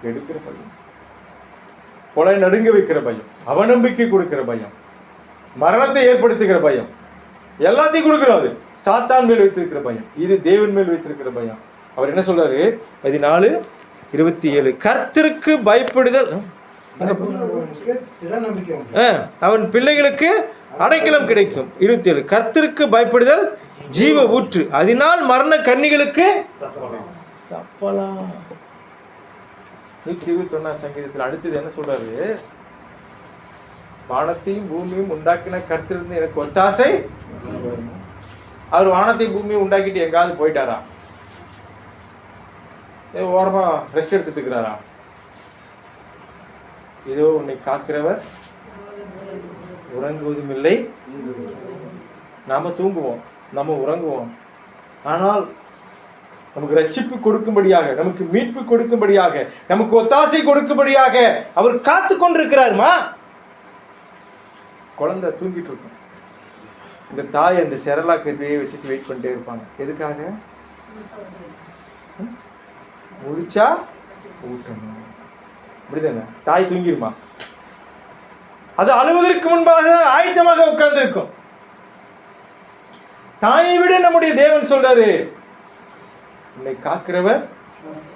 எடுக்கிற பயம், கொலை நடுங்க வைக்கிற பயம், அவநம்பிக்கை கொடுக்கிற பயம், மரணத்தை ஏற்படுத்துகிற பயம், எல்லாத்தையும் கொடுக்கிறோம். அது சாத்தான் மேல் வைத்திருக்கிற பயம், இது தேவன் மேல் வைத்திருக்கிற பயம். அவர் என்ன சொல்றாரு? 14:27 கர்த்தருக்கு பயப்படுதல் அவன் பிள்ளைகளுக்கு அடைக்கலம் கிடைக்கும். 27 கர்த்தருக்கு பயப்படுதல் ஜீவ ஊற்று, அதனால் மரண கன்னிகளுக்கு தப்பலாம். 121 சங்கீதத்தில் அடுத்தது என்ன சொல்றாரு? வானத்தையும் பூமியும் உண்டாக்கின கர்த்தரிலிருந்து எனக்கு ஒத்தாசை. அவர் வானத்தையும் பூமியும் உண்டாக்கிட்டு எங்காவது போயிட்டாரா? ஓரமா ரெஸ்ட் எடுத்துட்டு இருக்கிறாரா? இதோ உன்னை காக்கிறவர் உறங்குவதும் இல்லை. நாம தூங்குவோம், நம்ம உறங்குவோம், ஆனால் நமக்கு ரட்சிப்பு கொடுக்கும்படியாக, நமக்கு மீட்பு கொடுக்கும்படியாக, நமக்கு ஒத்தாசை கொடுக்கும்படியாக அவர் காத்து கொண்டிருக்கிறாருமா. குழந்தை தூங்கிட்டு இருக்கும், இந்த தாய் அந்த செரலா கருவியை வச்சுட்டு வெயிட் பண்ணிட்டே இருப்பாங்க. எதுக்காக? முடிச்சா ஊட்டணும். அப்படிதானே? தாய் தூங்கிருமா, அது அழுவதற்கு முன்பாக ஆயத்தமாக உட்கார்ந்து இருக்கும். தாயை விட நம்முடைய தேவன் சொல்றாரு, உன்னை காக்கிறவர்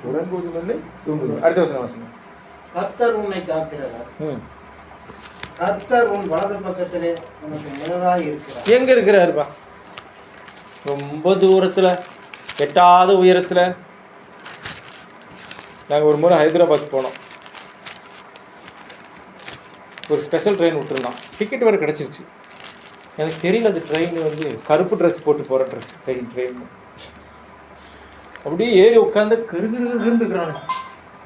உறங்குவதும் இல்லை தூங்குவதும். அடுத்த வசனம் வாசிங்க. கர்த்தர் உன்னை காக்கிறவர், கர்த்தர் உன் வலது பக்கத்திலே உனக்கு நிழலாய் இருக்கிறார். எங்க இருக்கிறாருப்பா? ரொம்ப தூரத்துல, எட்டாவது உயரத்துல. நாங்க ஒரு முறை ஹைதராபாத் போனோம். ஒரு ஸ்பெஷல் ட்ரெயின் விட்டுருந்தான், டிக்கெட் வேறு கிடச்சிருச்சு. எனக்கு தெரியல அது ட்ரெயின் வந்து கருப்பு ட்ரெஸ் போட்டு போகிற ட்ரெயின். அப்படியே ஏறி உட்காந்து கருகுன்னு இருக்கிறாங்க.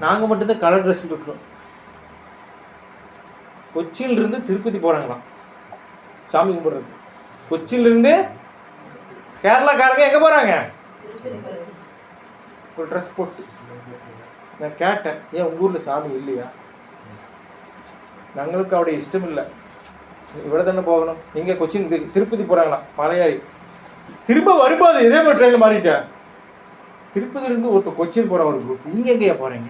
நாங்கள் மட்டும்தான் கலர் ட்ரெஸ் இருக்கிறோம். கொச்சியிலிருந்து திருப்பதி போகிறாங்களாம் சாமி கும்பிட்றது. கொச்சியிலிருந்து கேரளாக்காரங்க எங்கே போகிறாங்க? ஒரு ட்ரெஸ் போட்டு. நான் கேட்டேன், ஏன் உங்கள் ஊரில் சாமி இல்லையா? நாங்களுக்கு அவருடைய இஷ்டம் இல்லை, இவ்வளோ தானே போகணும். இங்கே கொச்சின் திருப்பதி போகிறாங்களாம் பழையாரி. திரும்ப வரும்போது இதே மாதிரி ட்ரெயினில் மாறிட்டேன். திருப்பதியிலேருந்து ஒருத்தர் கொச்சின் போகிற ஒரு குரூப், நீங்கள் எங்கேயா போகிறீங்க?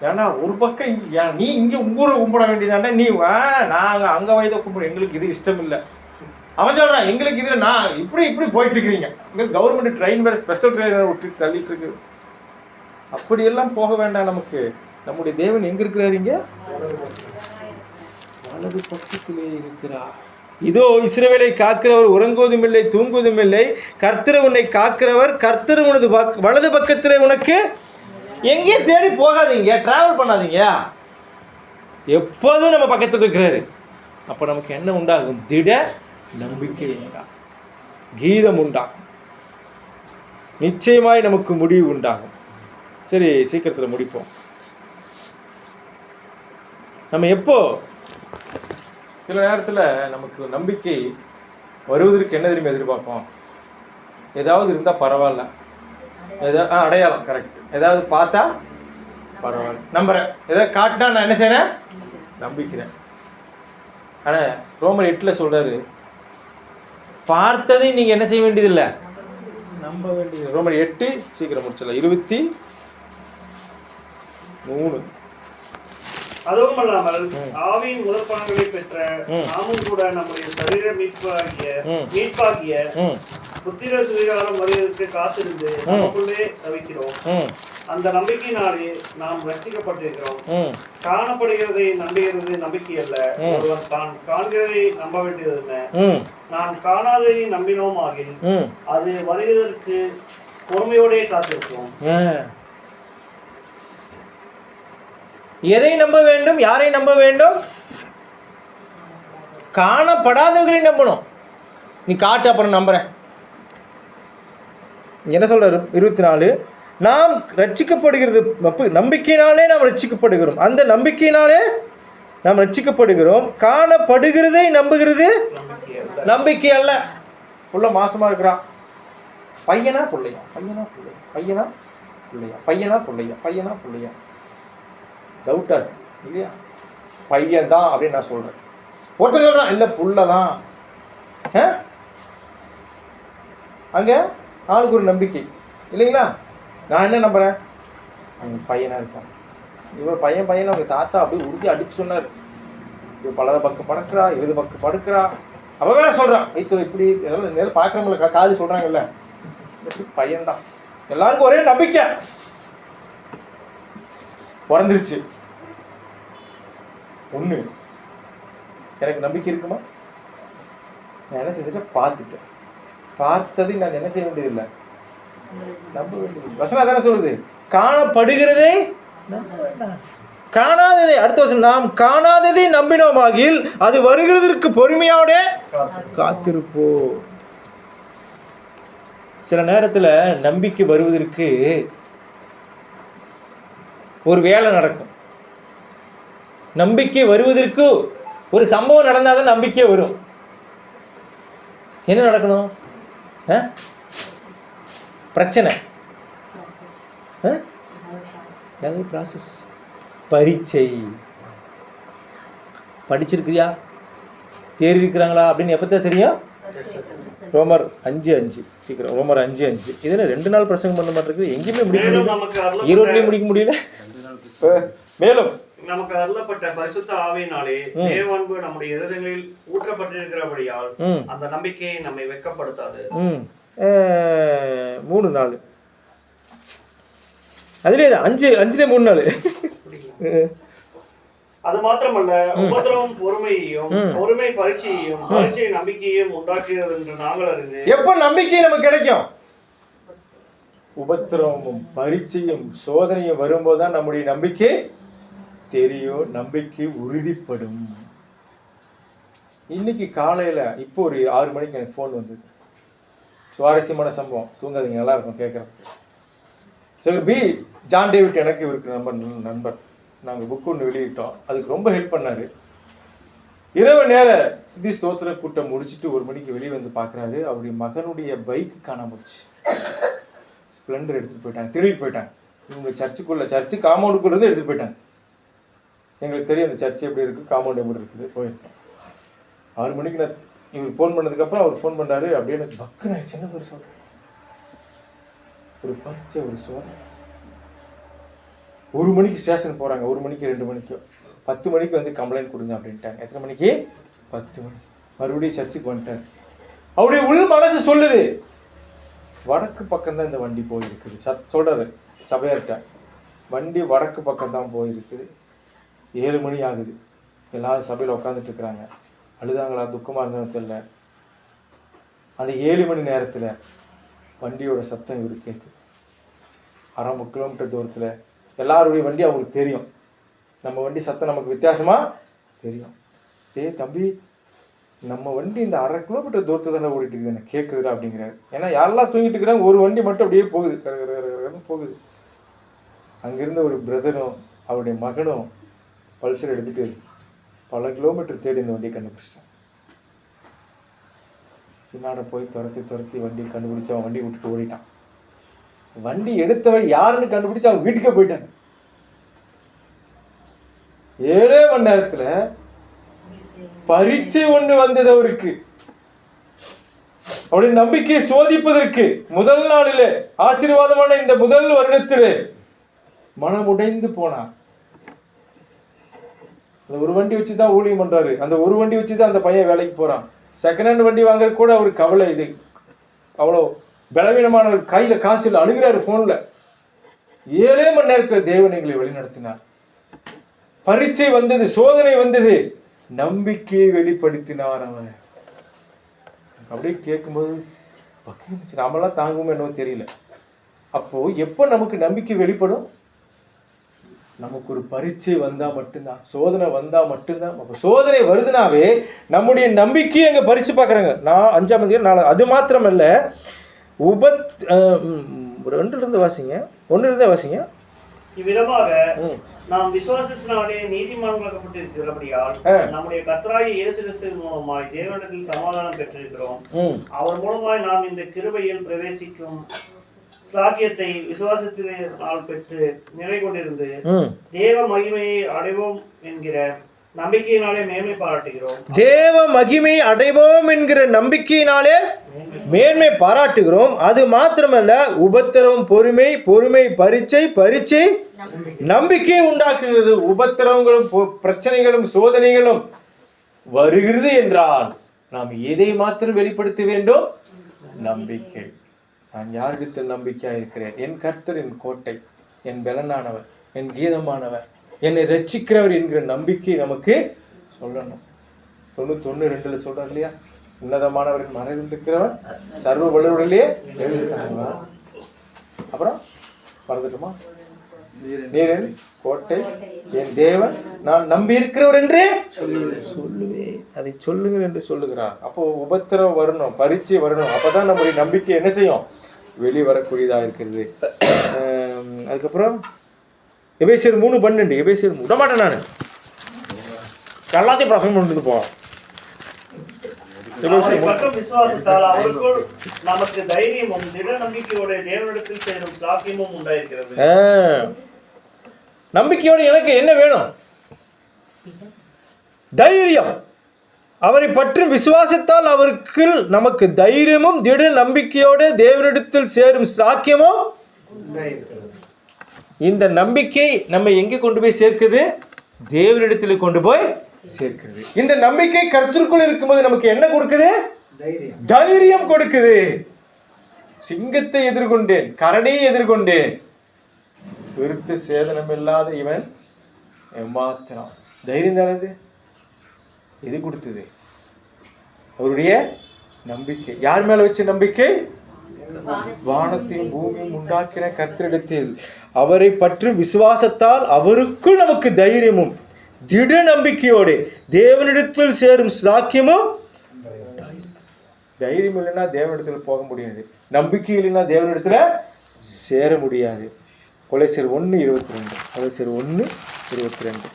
ஏன்னா ஒரு பக்கம் நீ இங்கே ஊரை கும்பிட வேண்டியதாண்டா, நீ நாங்கள் அங்கே வயதை கும்பிட, எங்களுக்கு இது இஷ்டம் இல்லை. அவன் சொல்கிறான், எங்களுக்கு இதில் நான் இப்படி போயிட்டு இருக்கிறீங்க. இங்கே கவர்மெண்ட் ட்ரெயின் வேறு ஸ்பெஷல் ட்ரெயினை விட்டு தள்ளிட்டு இருக்கு. அப்படியெல்லாம் போக வேண்டாம். நமக்கு நம்முடைய தேவன் எங்க இருக்கிறாருங்க? வலது பக்கத்திலே இருக்கிறார். இதோ இஸ்ரவேலை காக்கிறவர் உறங்குவதும் இல்லை தூங்குவதும் இல்லை. கர்த்தர் உன்னை காக்கிறவர், கர்த்தர் உனது வலது பக்கத்திலே உனக்கு எங்கேயும் தேடி போகாதீங்க, டிராவல் பண்ணாதீங்க. எப்போதும் நம்ம பக்கத்தில் இருக்கிறாரு. அப்போ நமக்கு என்ன உண்டாகும்? திட நம்பிக்கை உண்டாகும், கீதம் உண்டாகும், நிச்சயமாய் நமக்கு முடிவு உண்டாகும். சரி, சீக்கிரத்தில் முடிப்போம். நம்ம எப்போ சில நேரத்தில் நமக்கு நம்பிக்கை வருவதற்கு என்ன தெரியுமா எதிர்பார்ப்போம்? ஏதாவது இருந்தால் பரவாயில்ல, ஏதாவது அடையாளம் கரெக்ட், ஏதாவது பார்த்தா பரவாயில்ல, நம்புறேன், ஏதாவது காட்டினா நான் என்ன செய்கிறேன்? நம்பிக்கிறேன். ஆனால் ரோமர் 8 சொல்கிறாரு, பார்த்ததை நீங்கள் என்ன செய்ய வேண்டியதில்லை, நம்ப வேண்டியது. ரோமர் 8 சீக்கிரம் முடிச்சிடலாம், 23. அதுவும் அல்லாமல் ஆவியின் முதற்பலன்களை பெற்ற நாமும் கூட நம்முடைய சரீர மீட்பாகிய புத்திர சுவிகாரம் வருவதற்கு காத்திருந்து நமக்குள்ளே தவிக்கிறோம். அந்த நம்பிக்கையினாலே நாம் ரட்சிக்கப்பட்டிருக்கிறோம். காணப்படுகிறதை நம்புகிறது நம்பிக்கை அல்ல, ஒருவன் தான் காண்கிறதை நம்ப வேண்டியது என்ன? நான் காணாததை நம்பினோம் ஆகில் அது வருவதற்கு பொறுமையோடே காத்திருக்கிறோம். எதை நம்ப வேண்டும்? யாரை நம்ப வேண்டும்? காணப்படாதவர்களை நம்பணும். நீ காட்டு, அப்புறம் நம்புறேன். என்ன சொல்றாரு? 24, நாம் ரட்சிக்கப்படுகிறது நம்பிக்கையினாலே நாம் ரட்சிக்கப்படுகிறோம். அந்த நம்பிக்கையினாலே நாம் ரட்சிக்கப்படுகிறோம். காணப்படுகிறதை நம்புகிறது நம்பிக்கை அல்ல. புள்ள மாசமா இருக்கிறான், பையனா பிள்ளையா, பையனா பிள்ளையா, பையனா பிள்ளையா, பையனா பிள்ளையா, பையனா பிள்ளையா, டவுட்டா இருக்கு இல்லையா? பையன் தான் அப்படின்னு நான் சொல்றேன். ஒருத்தர் சொல்றான் இல்லை புள்ள தான். அங்க ஆளுக்கு ஒரு நம்பிக்கை இல்லைங்களா? நான் என்ன நம்புறேன்? அவங்க பையனா இருப்பான். இவர் பையன் பையன் அவங்க தாத்தா அப்படியே உறுதி அடிச்சு சொன்னார். இவர் பலத பக்கம் படுக்கிறா, இருபது பக்கம் படுக்கிறா. அவ வேற சொல்றான், வைத்து இப்படி நேரம் பார்க்குறவங்களுக்கு காது சொல்றாங்கல்ல, பையன்தான். எல்லாருக்கும் ஒரே நம்பிக்கை பிறந்துருச்சு. ஒன்று, எனக்கு நம்பிக்கை இருக்குமா? நான் என்ன செஞ்சுட்டேன்? பார்த்துட்டேன். பார்த்ததை நான் என்ன செய்ய வேண்டியதில்லை, நம்ப வேண்டியது. வசனம் தானே சொல்லுது, காணப்படுகிறதே காணாததை. அடுத்த வசனம், நாம் காணாததை நம்பினோமாகில் அது வருகிறதற்கு பொறுமையோட காத்திருப்போ. சில நேரத்தில் நம்பிக்கை வருவதற்கு ஒரு வேலை நடக்கும். நம்பிக்கை வருவதற்கு ஒரு சம்பவம் நடந்தால் தான் நம்பிக்கை வரும். என்ன நடக்கணும்? பிரச்சனை, ப்ராசஸ், பரீட்சை. படிச்சிருக்கிறியா, தேறி இருக்கிறாங்களா அப்படின்னு எப்போ தெரியும்? ரோமர் 5:5 சீக்கிரம். ரோமர் 5:5. இதில் 2 நாள் பிரசங்கம் பண்ண மாட்டேங்குது, எங்கேயுமே முடிக்க முடியல, ஈரோட்லையும் முடிக்க முடியல. மேலும் நமக்கு அருளப்பட்ட பரிசுத்த ஆவியினாலே தேவன்பு நம்முடைய இருதயங்களில் ஊற்றப்பட்டிருக்கிறபடியால் அந்த நம்பிக்கையை நம்மை வெட்கப்படுத்தாது. 3 நாள் அதுலேயே 5 3 நாள். அது மாத்திரமல்ல, உபத்திரவம் பொறுமையையும் பொறுமை பரீட்சையையும் பரீட்சை நம்பிக்கையையும் உண்டாக்குகிறது என்று நாங்கள் அறிந்து. எப்ப நம்பிக்கை நமக்கு கிடைக்கும்? உபத்திரவமும் பரீட்சையும் சோதனையும் வரும்போதுதான் நம்முடைய நம்பிக்கை தெரியும், நம்பிக்கை உறுதிப்படும். இன்னைக்கு காலையில இப்போ ஒரு 6 மணிக்கு எனக்கு ஃபோன் வந்தது. சுவாரஸ்யமான சம்பவம், தூங்காதீங்க, நல்லா இருக்கும் கேட்குறேன். சரி, ஜான் டேவிட் எனக்கு இவருக்கு நண்பர். நாங்கள் புக் ஒன்று வெளியிட்டோம், அதுக்கு ரொம்ப ஹெல்ப் பண்ணார். இரவு நேர துதி ஸ்தோத்திர கூட்டம் முடிச்சுட்டு 1 மணிக்கு வெளியே வந்து பார்க்குறாரு, அவருடைய மகனுடைய பைக்கு காணாம போச்சு. ஸ்ப்ளெண்டர் எடுத்துகிட்டு போயிட்டாங்க, திருடிட்டு போயிட்டாங்க. இவங்க சர்ச்சு காம்பவுண்டுக்குள்ளே எடுத்துகிட்டு போயிட்டாங்க. எங்களுக்கு தெரியும் அந்த சர்ச்சு எப்படி இருக்குது, காம்பவுண்ட் எப்படி இருக்குது. போயிருக்கோம். 6 மணிக்கு நான் இவர் ஃபோன் பண்ணதுக்கப்புறம் அவர் ஃபோன் பண்ணார். அப்படியே எனக்கு பக்குன்னு ஆயிடுச்சு. என்ன பேர் சொல்கிறேன், ஒரு பரீட்சை, ஒரு சோதனை. 1 மணிக்கு ஸ்டேஷன் போகிறாங்க, 1 மணிக்கு 2 மணிக்கோ 10 மணிக்கு வந்து கம்ப்ளைண்ட் கொடுங்க அப்படின்ட்டாங்க. எத்தனை மணிக்கு? 10 மணி. மறுபடியும் சர்ச்சுக்கு வந்துட்டார். அவருடைய உள் மனசு சொல்லுது, வடக்கு பக்கம்தான் இந்த வண்டி போயிருக்குது. சொல்கிறாரு சபையார்கிட்ட, வண்டி வடக்கு பக்கம்தான் போயிருக்குது. 7 மணி ஆகுது. எல்லாரும் சபையில் உட்காந்துட்டு இருக்கிறாங்க. அழுதாங்களா, துக்கமாக இருந்தாலும் தெரியல. அந்த 7 மணி நேரத்தில் வண்டியோட சத்தம் இவரு கேட்குது. 1/2 கிலோமீட்டர் தூரத்தில் எல்லாருடைய வண்டி அவங்களுக்கு தெரியும். நம்ம வண்டி சத்தம் நமக்கு வித்தியாசமாக தெரியும். தம்பி, நம்ம வண்டி இந்த 1/2 கிலோமீட்டர் தூரத்தில் தானே ஓடிட்டு இருக்குது, எனக்கு கேட்குதுடா அப்படிங்கிறாரு. ஏன்னா யாரெல்லாம் தூங்கிட்டு இருக்கிறாங்க, ஒரு வண்டி மட்டும் அப்படியே போகுது, போகுது. அங்கிருந்த ஒரு பிரதரும் அவருடைய மகனும் பல்சர் எடுத்துட்டு பல கிலோமீட்டர் தேடி இந்த வண்டியை கண்டுபிடிச்சிட்டான். பின்னாடி போய் துரத்தி வண்டி கண்டுபிடிச்சி அவன் வண்டி விட்டுட்டு ஓடிட்டான். வண்டி எடுத்தவன் யாருன்னு கண்டுபிடிச்சு அவன் வீட்டுக்கே போயிட்டான். 7 மணி நேரத்துல பரீட்சை ஒண்ணு வந்தது அவருக்கு. அவருடைய நம்பிக்கையை சோதிப்பதற்கு முதல் நாளிலே ஆசீர்வாதமான இந்த முதல் வருடத்திலே மனம் உடைந்து போனான். அந்த ஒரு வண்டி வச்சுதான் ஊழியம் பண்றாரு. அந்த ஒரு வண்டி வச்சுதான் அந்த பையன் வேலைக்கு போறான். செகண்ட் ஹேண்ட் வண்டி வாங்குறது கூட ஒரு கவலை. இது அவ்வளோ பலவீனமான கையில காசு இல்லை, அழுகிறாரு போன்ல. 7 மணி நேரத்தில் தேவன் எங்களை வழிநடத்தினார். பரீட்சை வந்தது, சோதனை வந்தது, நம்பிக்கையை வெளிப்படுத்தினார் அவன். அப்படியே கேட்கும்போது நாமெல்லாம் தாங்குமோ என்னவோ தெரியல. அப்போ எப்போ நமக்கு நம்பிக்கை வெளிப்படும்? நமக்கு ஒரு பரீட்சை வந்தா மட்டும்தான், சோதனை வந்தா மட்டும்தான். அப்போ சோதனை வருதுனாவே நம்முடைய நம்பிக்கையை அங்கே பரிசு பார்க்குறாங்க. நான் 5ஆம் அதிகாரம் 4. அது மாத்திரமல்ல, 2 வாசிங்க, 1 வாசிங்க. இவ்விதமாக நாம் விசுவாசத்தினாலே நீதிமான்களாக்கப்பட்டிருக்கிறபடியால் நம்முடைய கர்த்தராகிய இயேசு கிறிஸ்துவின் மூலமாய் தேவனிடத்தில் சமாதானம் பெற்றிருக்கிறோம். அவர் மூலமாய் நாம் இந்த கிருபையில் பிரவேசிக்கும் ஸ்லாக்கியத்தை விசுவாசத்தினால் பெற்று நிலை கொண்டிருந்து தேவ மகிமையை அடைவோம் என்கிற நம்பிக்கையினாலே மேன்மை பாராட்டுகிறோம். தேவ மகிமை அடைவோம் என்கிற நம்பிக்கையினாலே மேன்மை பாராட்டுகிறோம். அது மாத்திரமல்ல, உபத்திரவம் பொறுமை, பொறுமை பரீட்சை, பரீட்சை நம்பிக்கை உண்டாக்குகிறது. உபத்திரவங்களும் பிரச்சனைகளும் சோதனைகளும் வருகிறது என்றால் நாம் எதை மாத்திரம் வெளிப்படுத்த வேண்டும்? நம்பிக்கை. நான் யாரிடத்தில் நம்பிக்கையா இருக்கிறேன்? என் கர்த்தர் என் கோட்டை, என் பலனானவர், என் கீதமானவர், என்னை ரட்சிக்கிறவர் என்கிற நம்பிக்கை நமக்கு சொல்லணும். 91:2 சொல்றார் இல்லையா? உன்னதமானவரின் மறைவில் இருக்கிறவன் சர்வ வல்லவரிலேயே எழுதிட்டாங்க. அப்புறம் மறந்துட்டுமா? நீரின் கோட்டை, என் தேவன், நான் நம்பி இருக்கிறவர் என்று சொல்லுவேன். அதை சொல்லுங்கள் என்று சொல்லுகிறார். அப்போ உபத்திரம் வரணும், பரீட்சை வரணும். அப்பதான் நம்முடைய நம்பிக்கை என்ன செய்யும்? வெளிவரக்கூடியதா இருக்கிறது. அதுக்கப்புறம் எபேசியர் 3:12. எபேசியர் விடமாட்டேன், நான் எல்லாத்தையும் பிரசங்கம் பண்ணிட்டு போவேன். விசுவாசத்தால் அவருக்குள் நமக்கு தைரியமும் திட நம்பிக்கையோட தேவனிடத்தில் சேரும் சாக்கியமும் உண்டாயிருக்கிறது. நம்பிக்கையோடு எனக்கு என்ன வேணும்? தைரியம். அவரை பற்றும் விசுவாசத்தால் அவருக்கு நமக்கு தைரியமும் திட நம்பிக்கையோடு தேவனிடத்தில் சேரும் சாக்கியமும். இந்த நம்பிக்கை நம்ம எங்கே கொண்டு போய் சேர்க்குது? தேவனிடத்தில் கொண்டு போய் சேர்க்கிறது. இந்த நம்பிக்கை கர்த்தருக்குள் இருக்கும்போது நமக்கு என்ன கொடுக்குது? தைரியம் கொடுக்குது. சிங்கத்தை எதிர்கொண்டேன், கரடியை எதிர்கொண்டேன், விருத்து சேதனம் இல்லாத இவன் ஏமாத்தினான். தைரியம் தானது? இது கொடுத்தது அவருடைய நம்பிக்கை. யார் மேல வச்ச நம்பிக்கை? வானத்தையும் பூமியும் உண்டாக்கின கர்த்தரிடத்தில் அவரை பற்றி விசுவாசத்தால் அவருக்குள் நமக்கு தைரியமும் திட நம்பிக்கையோடு தேவனிடத்தில் சேரும் ஸ்லாக்கியமும். தைரியம் இல்லைன்னா தேவனிடத்தில் போக முடியாது, நம்பிக்கை இல்லைன்னா தேவனிடத்துல சேர முடியாது. கொலைசர் 1:22. கொலைசர் 1:22.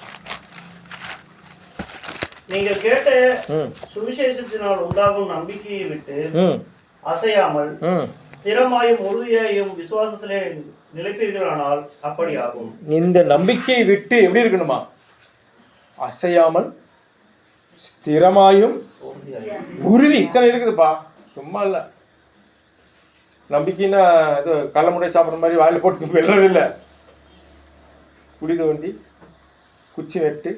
நீங்கள் கேட்ட சுவிசேஷத்தினால் உண்டாகும் நம்பிக்கையை விட்டு அசையாமல் ஸ்திரமாயும் உறுதியாயும் விசுவாசத்திலே நிலைப்பீர்களானால் அப்படி ஆகும். இந்த நம்பிக்கையை விட்டு எப்படி இருக்கணுமா? அசையாமல் ஸ்திரமாயும் உறுதி. இத்தனை இருக்குதுப்பா, சும்மா இல்ல. நம்பிக்கைன்னா இது கள்ளமுடை சாப்பிட்ற மாதிரி வாயில போட்டு வெல்றது இல்லை. குடி தோண்டி குச்சி நட்டு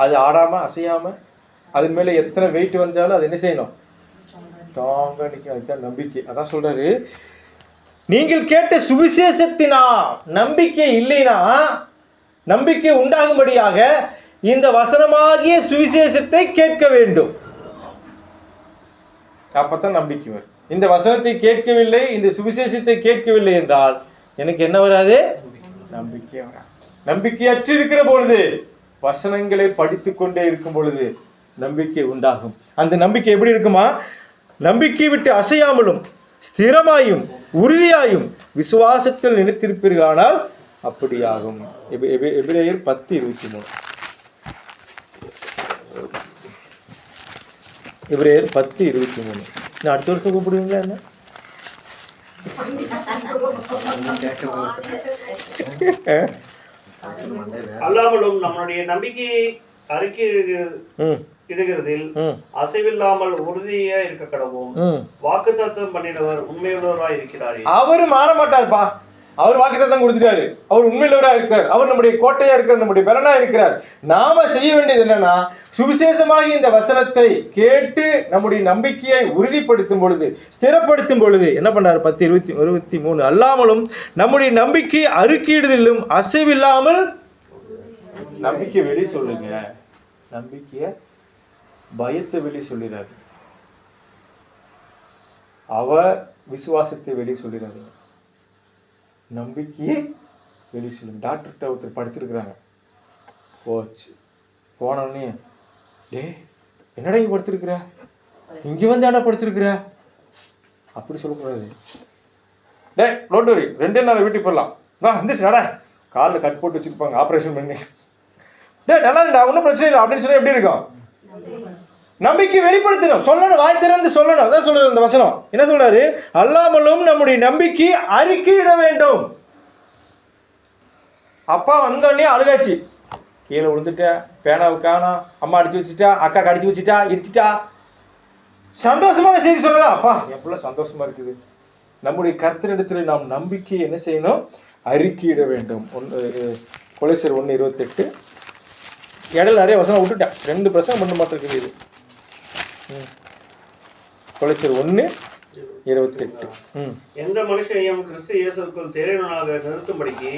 அது ஆடாம அசையாம அது மேல எத்தனை வெயிட் வந்தாலும் அது என்ன செய்யணும்? தாங்க நிற்கும். அதுதான் நம்பிக்கை. அதான் சொல்றாரு, நீங்கள் கேட்ட சுவிசேஷத்தினா நம்பிக்கை இல்லைனா நம்பிக்கை உண்டாகும்படியாக இந்த வசனமாகிய சுவிசேஷத்தை கேட்க வேண்டும். அப்பதான் நம்பிக்கை வரும். இந்த வசனத்தை கேட்கவில்லை, இந்த சுவிசேஷத்தை கேட்கவில்லை என்றால் எனக்கு என்ன வராது? நம்பிக்கை வராது. நம்பிக்கையற்று இருக்கிற பொழுது, வசனங்களை படித்து கொண்டே இருக்கும் பொழுது நம்பிக்கை உண்டாகும். அந்த நம்பிக்கை எப்படி இருக்குமா? நம்பிக்கை விட்டு அசையாமலும் ஸ்திரமாயும் உறுதியாயும் விசுவாசத்தில் நிலைத்திருப்பீர்களானால் அப்படியாகும். எபிரேயர் 10:23. எபிரேயர் 10:23. நான் அடுத்த வருஷம் கூப்பிடுவீங்களா என்ன? அல்லாமலும் நம்முடைய நம்பிக்கையை அறிக்கையிடுகிறதில் அசைவில்லாமல் உறுதியா இருக்க கடவும் வாக்குத்தத்தம் பண்ணினவர் உண்மையுள்ளவராய் இருக்கிறார். அவரு மாற மாட்டார்ப்பா. அவர் வாக்குத்தத்தம் கொடுத்துட்டாரு. அவர் உண்மையுள்ளவராக இருக்கிறார். அவர் நம்முடைய கோட்டையா இருக்கிறார், நம்முடைய பலனா இருக்கிறார். நாம செய்ய வேண்டியது என்னன்னா, சுவிசேஷமாகி இந்த வசனத்தை கேட்டு நம்முடைய நம்பிக்கையை உறுதிப்படுத்தும் பொழுது, ஸ்திரப்படுத்தும் பொழுது என்ன பண்ணாரு? 10:23. அல்லாமலும் நம்முடைய நம்பிக்கை அறிக்கையிடுதலும் அசைவில்லாமல். நம்பிக்கை வெளி சொல்லுங்க. நம்பிக்கைய பயத்தை வெளி சொல்லிடாது. அவர் விசுவாசத்தை வெளி சொல்லிடாது. நம்பிக்கையே வெளி சொல்லுங்க. டாக்டர்கிட்ட ஒருத்தர் படுத்திருக்கிறாங்க. போச்சு. போனோடனே, டே என்னடா இங்கே படுத்திருக்கிற, இங்கே வந்து என்ன படுத்திருக்கிற அப்படி சொல்லக்கூடாது. டே டோன்ட் வரி, 2 நாள் வீட்டுக்கு போடலாம். வந்துச்சு நட. காலில் கட் போட்டு வச்சுருப்பாங்க ஆப்ரேஷன் பண்ணி. டே நல்லா இல்லைடா, ஒன்றும் பிரச்சனை இல்லை அப்படின்னு சொன்னால் எப்படி இருக்கும்? நம்பிக்கை வெளிப்படுத்தணும், சொல்லணும், வாய் திறந்து சொல்லணும். அதான் சொல்றாரு இந்த வசனம். என்ன சொல்றாரு? அல்லாமலும் நம்முடைய நம்பிக்கை அறிக்கையிட வேண்டும். அப்பா வந்தோடனே அழுகாச்சு, கீழே விழுந்துட்டேன், பேனாவை காணோம், அம்மா அடிச்சு வச்சுட்டா, அக்கா கடிச்சு வச்சுட்டா, இடிச்சிட்டா. சந்தோஷமான செய்தி சொல்லதா? அப்பா எவ்வளவு சந்தோஷமா இருக்குது. நம்முடைய கர்த்தரிடத்தில் நாம் நம்பிக்கையை என்ன செய்யணும்? அறிக்கையிட வேண்டும். கொலோசியர் 1:28. இடையில நிறைய வசனம் விட்டுட்டேன், 2 பிரசங்கம் பண்ண மாட்டேங்குது இது. கொலோசியர் 1:28. எந்த மனுஷனையும் கிறிஸ்து இயேசுவுக்குள் தேறினவனாக நிறுத்தும்படிக்கு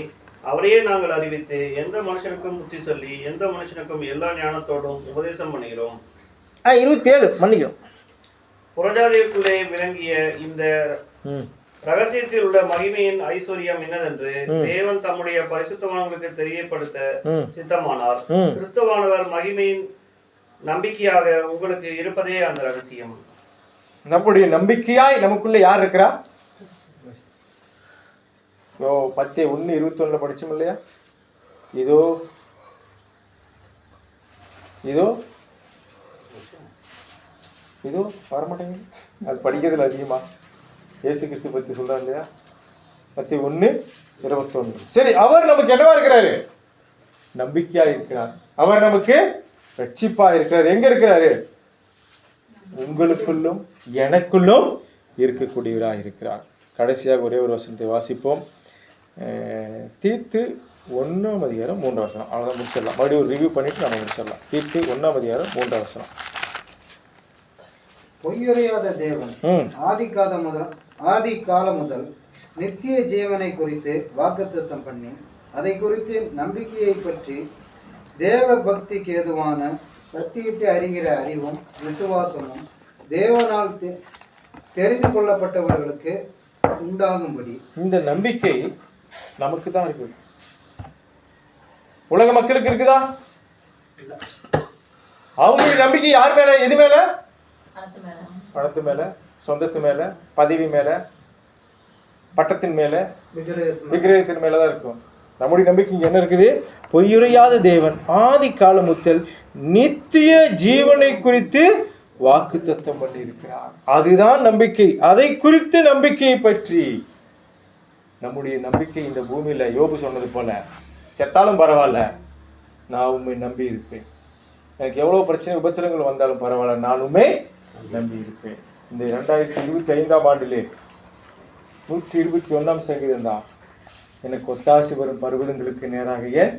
அவரையே நாங்கள் அறிவித்து எந்த மனுஷனுக்கும் புத்தி சொல்லி எந்த மனுஷனுக்கும் எல்லா ஞானத்தோடும் உபதேசம் பண்ணுகிறோம். 27 மன்னிக்கிறோம். புறஜாதிக்குள்ளே விளங்கிய இந்த ரகசியத்தில் உள்ள மகிமையின் ஐஸ்வர்யம் என்னதென்று தேவன் தம்முடைய பரிசுத்தவான்களுக்கு தெரியப்படுத்த சித்தமானார். கிறிஸ்துவானவர் மகிமையின் நம்பிக்கையாக உங்களுக்கு இருப்பதே அந்த ரகசியம். நம்முடைய நம்பிக்கையாய் நமக்குள்ள யார் இருக்கிறா? 10:1-21 படிச்சோம் இல்லையா? இதோ இதோ இதோ வரமாட்டேங்குது. அது படிக்கிறதுல அதிகமா இயேசு கிறிஸ்து பத்தி சொல்றாரு இல்லையா? 10:1-21. சரி, அவர் நமக்கு என்னவா இருக்கிறாரு? நம்பிக்கையா இருக்கிறார். அவர் நமக்கு ரட்சிப்பா இருக்கிறார். எங்க இருக்கிறாரு? உங்களுக்குள்ளும் எனக்குள்ளும் இருக்கக்கூடியவராக இருக்கிறார். கடைசியாக ஒரே ஒரு வசனத்தை வாசிப்போம். தீத்து 1:3. அவ்வளோதான், முடிச்சிடலாம். மறுபடியும் ஒரு ரிவ்யூ பண்ணிட்டு நம்ம முடிச்சிடலாம். தீத்து 1:3. பொய்யுரையாத தேவன் ஆதி காலம் முதல் நித்திய ஜீவனை குறித்து வாக்குத்தத்தம் பண்ணி அதை குறித்து நம்பிக்கையை பற்றி தேவ பக்திக்கு ஏதுவான சத்தியத்தை அறிகிற அறிவும் விசுவாசமும் தேவனால் தெரிந்து கொள்ளப்பட்டவர்களுக்கு உண்டாகும்படி. இந்த நம்பிக்கை நமக்கு தான் இருக்கு. உலக மக்களுக்கு இருக்குதா? அவங்களுடைய நம்பிக்கை யார் மேல? எது மேல? பணத்து மேல, சொந்தத்து மேல, பதவி மேல, பட்டத்தின் மேல, விக்கிரகத்தின் மேலதான் இருக்கும். நம்முடைய நம்பிக்கை என்ன இருக்குது? பொய்யுரையாத தேவன் ஆதி காலம் முதல் நித்திய ஜீவனை குறித்து வாக்குத்தத்தம் பண்ணி இருக்கிறார். அதுதான் நம்பிக்கை. அதை குறித்து நம்பிக்கையை பற்றி நம்முடைய நம்பிக்கை இந்த பூமியில யோபு சொன்னது போல, செத்தாலும் பரவாயில்ல, நான் உண்மை நம்பி இருப்பேன். எனக்கு எவ்வளவு பிரச்சனை உபத்திரங்கள் வந்தாலும் பரவாயில்ல, நான் உண்மை நம்பி இருப்பேன். இந்த 2025ஆம் ஆண்டிலே 121ஆம் சங்கீதம் தான், எனக்கு ஒத்தாசி வரும் பர்வதங்களுக்கு நேராக ஏன்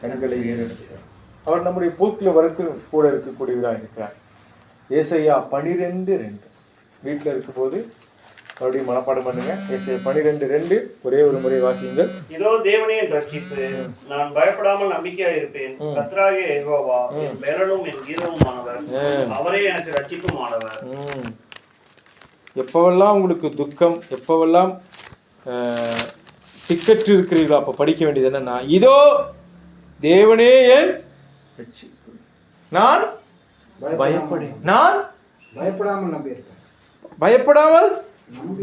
கண்களை ஏறெடுக்கிறார். அவர் நம்முடைய போக்கில் வரத்து கூட இருக்கக்கூடியவராக இருக்கிறார். ஏசாயா 12:2 வீட்டில் இருக்கும்போது மறுபடியும் மனப்பாடம் பண்ணுங்க. ஏசாயா 12:2 ஒரே ஒரு முறை வாசியுங்கள். இதோ தேவனே என் ரட்சிப்பு, நான் பயப்படாமல் நம்பிக்கையாக இருப்பேன். கர்த்தராகிய யெகோவா என் பெலனும் என் கீதமுமானவர், அவரே எனக்கு ரட்சிப்புமானவர். எப்பவெல்லாம் உங்களுக்கு துக்கம், எப்பவெல்லாம் திக்கற்று இருக்கிறீர்களோ அப்ப படிக்க வேண்டியது என்னன்னா, இதோ தேவனே என் ரட்சிப்பு, நான் பயப்படேன், நான் பயப்படாமல் நம்பியிருப்பேன், பயப்படாமல்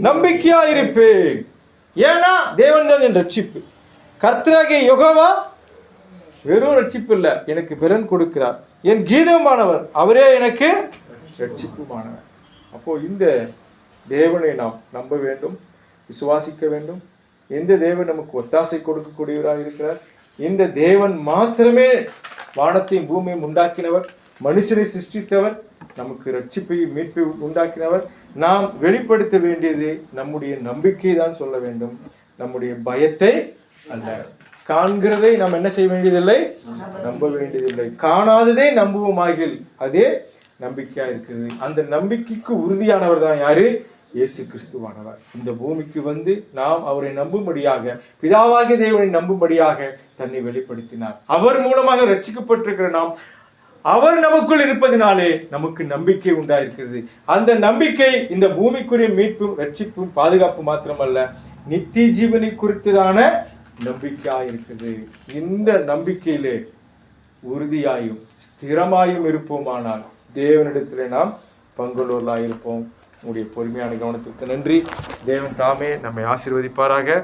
நம்பிக்கையா இருப்பேன். ஏன்னா தேவன் தான் என் ரட்சிப்பு. கர்த்தராகிய யெகோவா வெறும் ரட்சிப்பு இல்லை, எனக்கு பலன் கொடுக்கிறார். என் கீதமானவர், அவரே எனக்கு ரட்சிப்புமானவர். அப்போ இந்த தேவனை நாம் நம்ப வேண்டும், விசுவாசிக்க வேண்டும். எந்த தேவன் நமக்கு ஒத்தாசை கொடுக்கக்கூடியவராக இருக்கிறார், இந்த தேவன் மாத்திரமே வானத்தையும் பூமியையும் உண்டாக்கினவர், மனுஷனை சிருஷ்டித்தவர், நமக்கு ரட்சிப்பையும் மீட்பை உண்டாக்கினவர். நாம் வெளிப்படுத்த வேண்டியது நம்முடைய நம்பிக்கை தான் சொல்ல வேண்டும், நம்முடைய பயத்தை அல்ல. காண்கிறதை நாம் என்ன செய்ய வேண்டியதில்லை, நம்ப வேண்டியதில்லை. காணாததை நம்புவோமாகில் அதே நம்பிக்கையா இருக்குது. அந்த நம்பிக்கைக்கு உறுதியானவர் தான் யாரு? இயேசு கிறிஸ்துவானவர். இந்த பூமிக்கு வந்து நாம் அவரை நம்பும்படியாக, பிதாவாகிய தேவனை நம்பும்படியாக தன்னை வெளிப்படுத்தினார். அவர் மூலமாக ரட்சிக்கப்பட்டிருக்கிற நாம், அவர் நமக்குள் இருப்பதினாலே நமக்கு நம்பிக்கை உண்டாயிருக்கிறது. அந்த நம்பிக்கை இந்த பூமிக்குரிய மீட்பும் ரட்சிப்பும் பாதுகாப்பு மாத்திரமல்ல, நித்திய ஜீவனை குறித்ததான நம்பிக்கையா இருக்குது. இந்த நம்பிக்கையிலே உறுதியாயும் ஸ்திரமாயும் இருப்போமானால் தேவனிடத்திலே நாம் பங்குள்ளவர்களாக இருப்போம். உங்களுடைய பொறுமையான கவனத்திற்கு நன்றி. தேவன் தாமே நம்மை ஆசீர்வதிப்பாராக.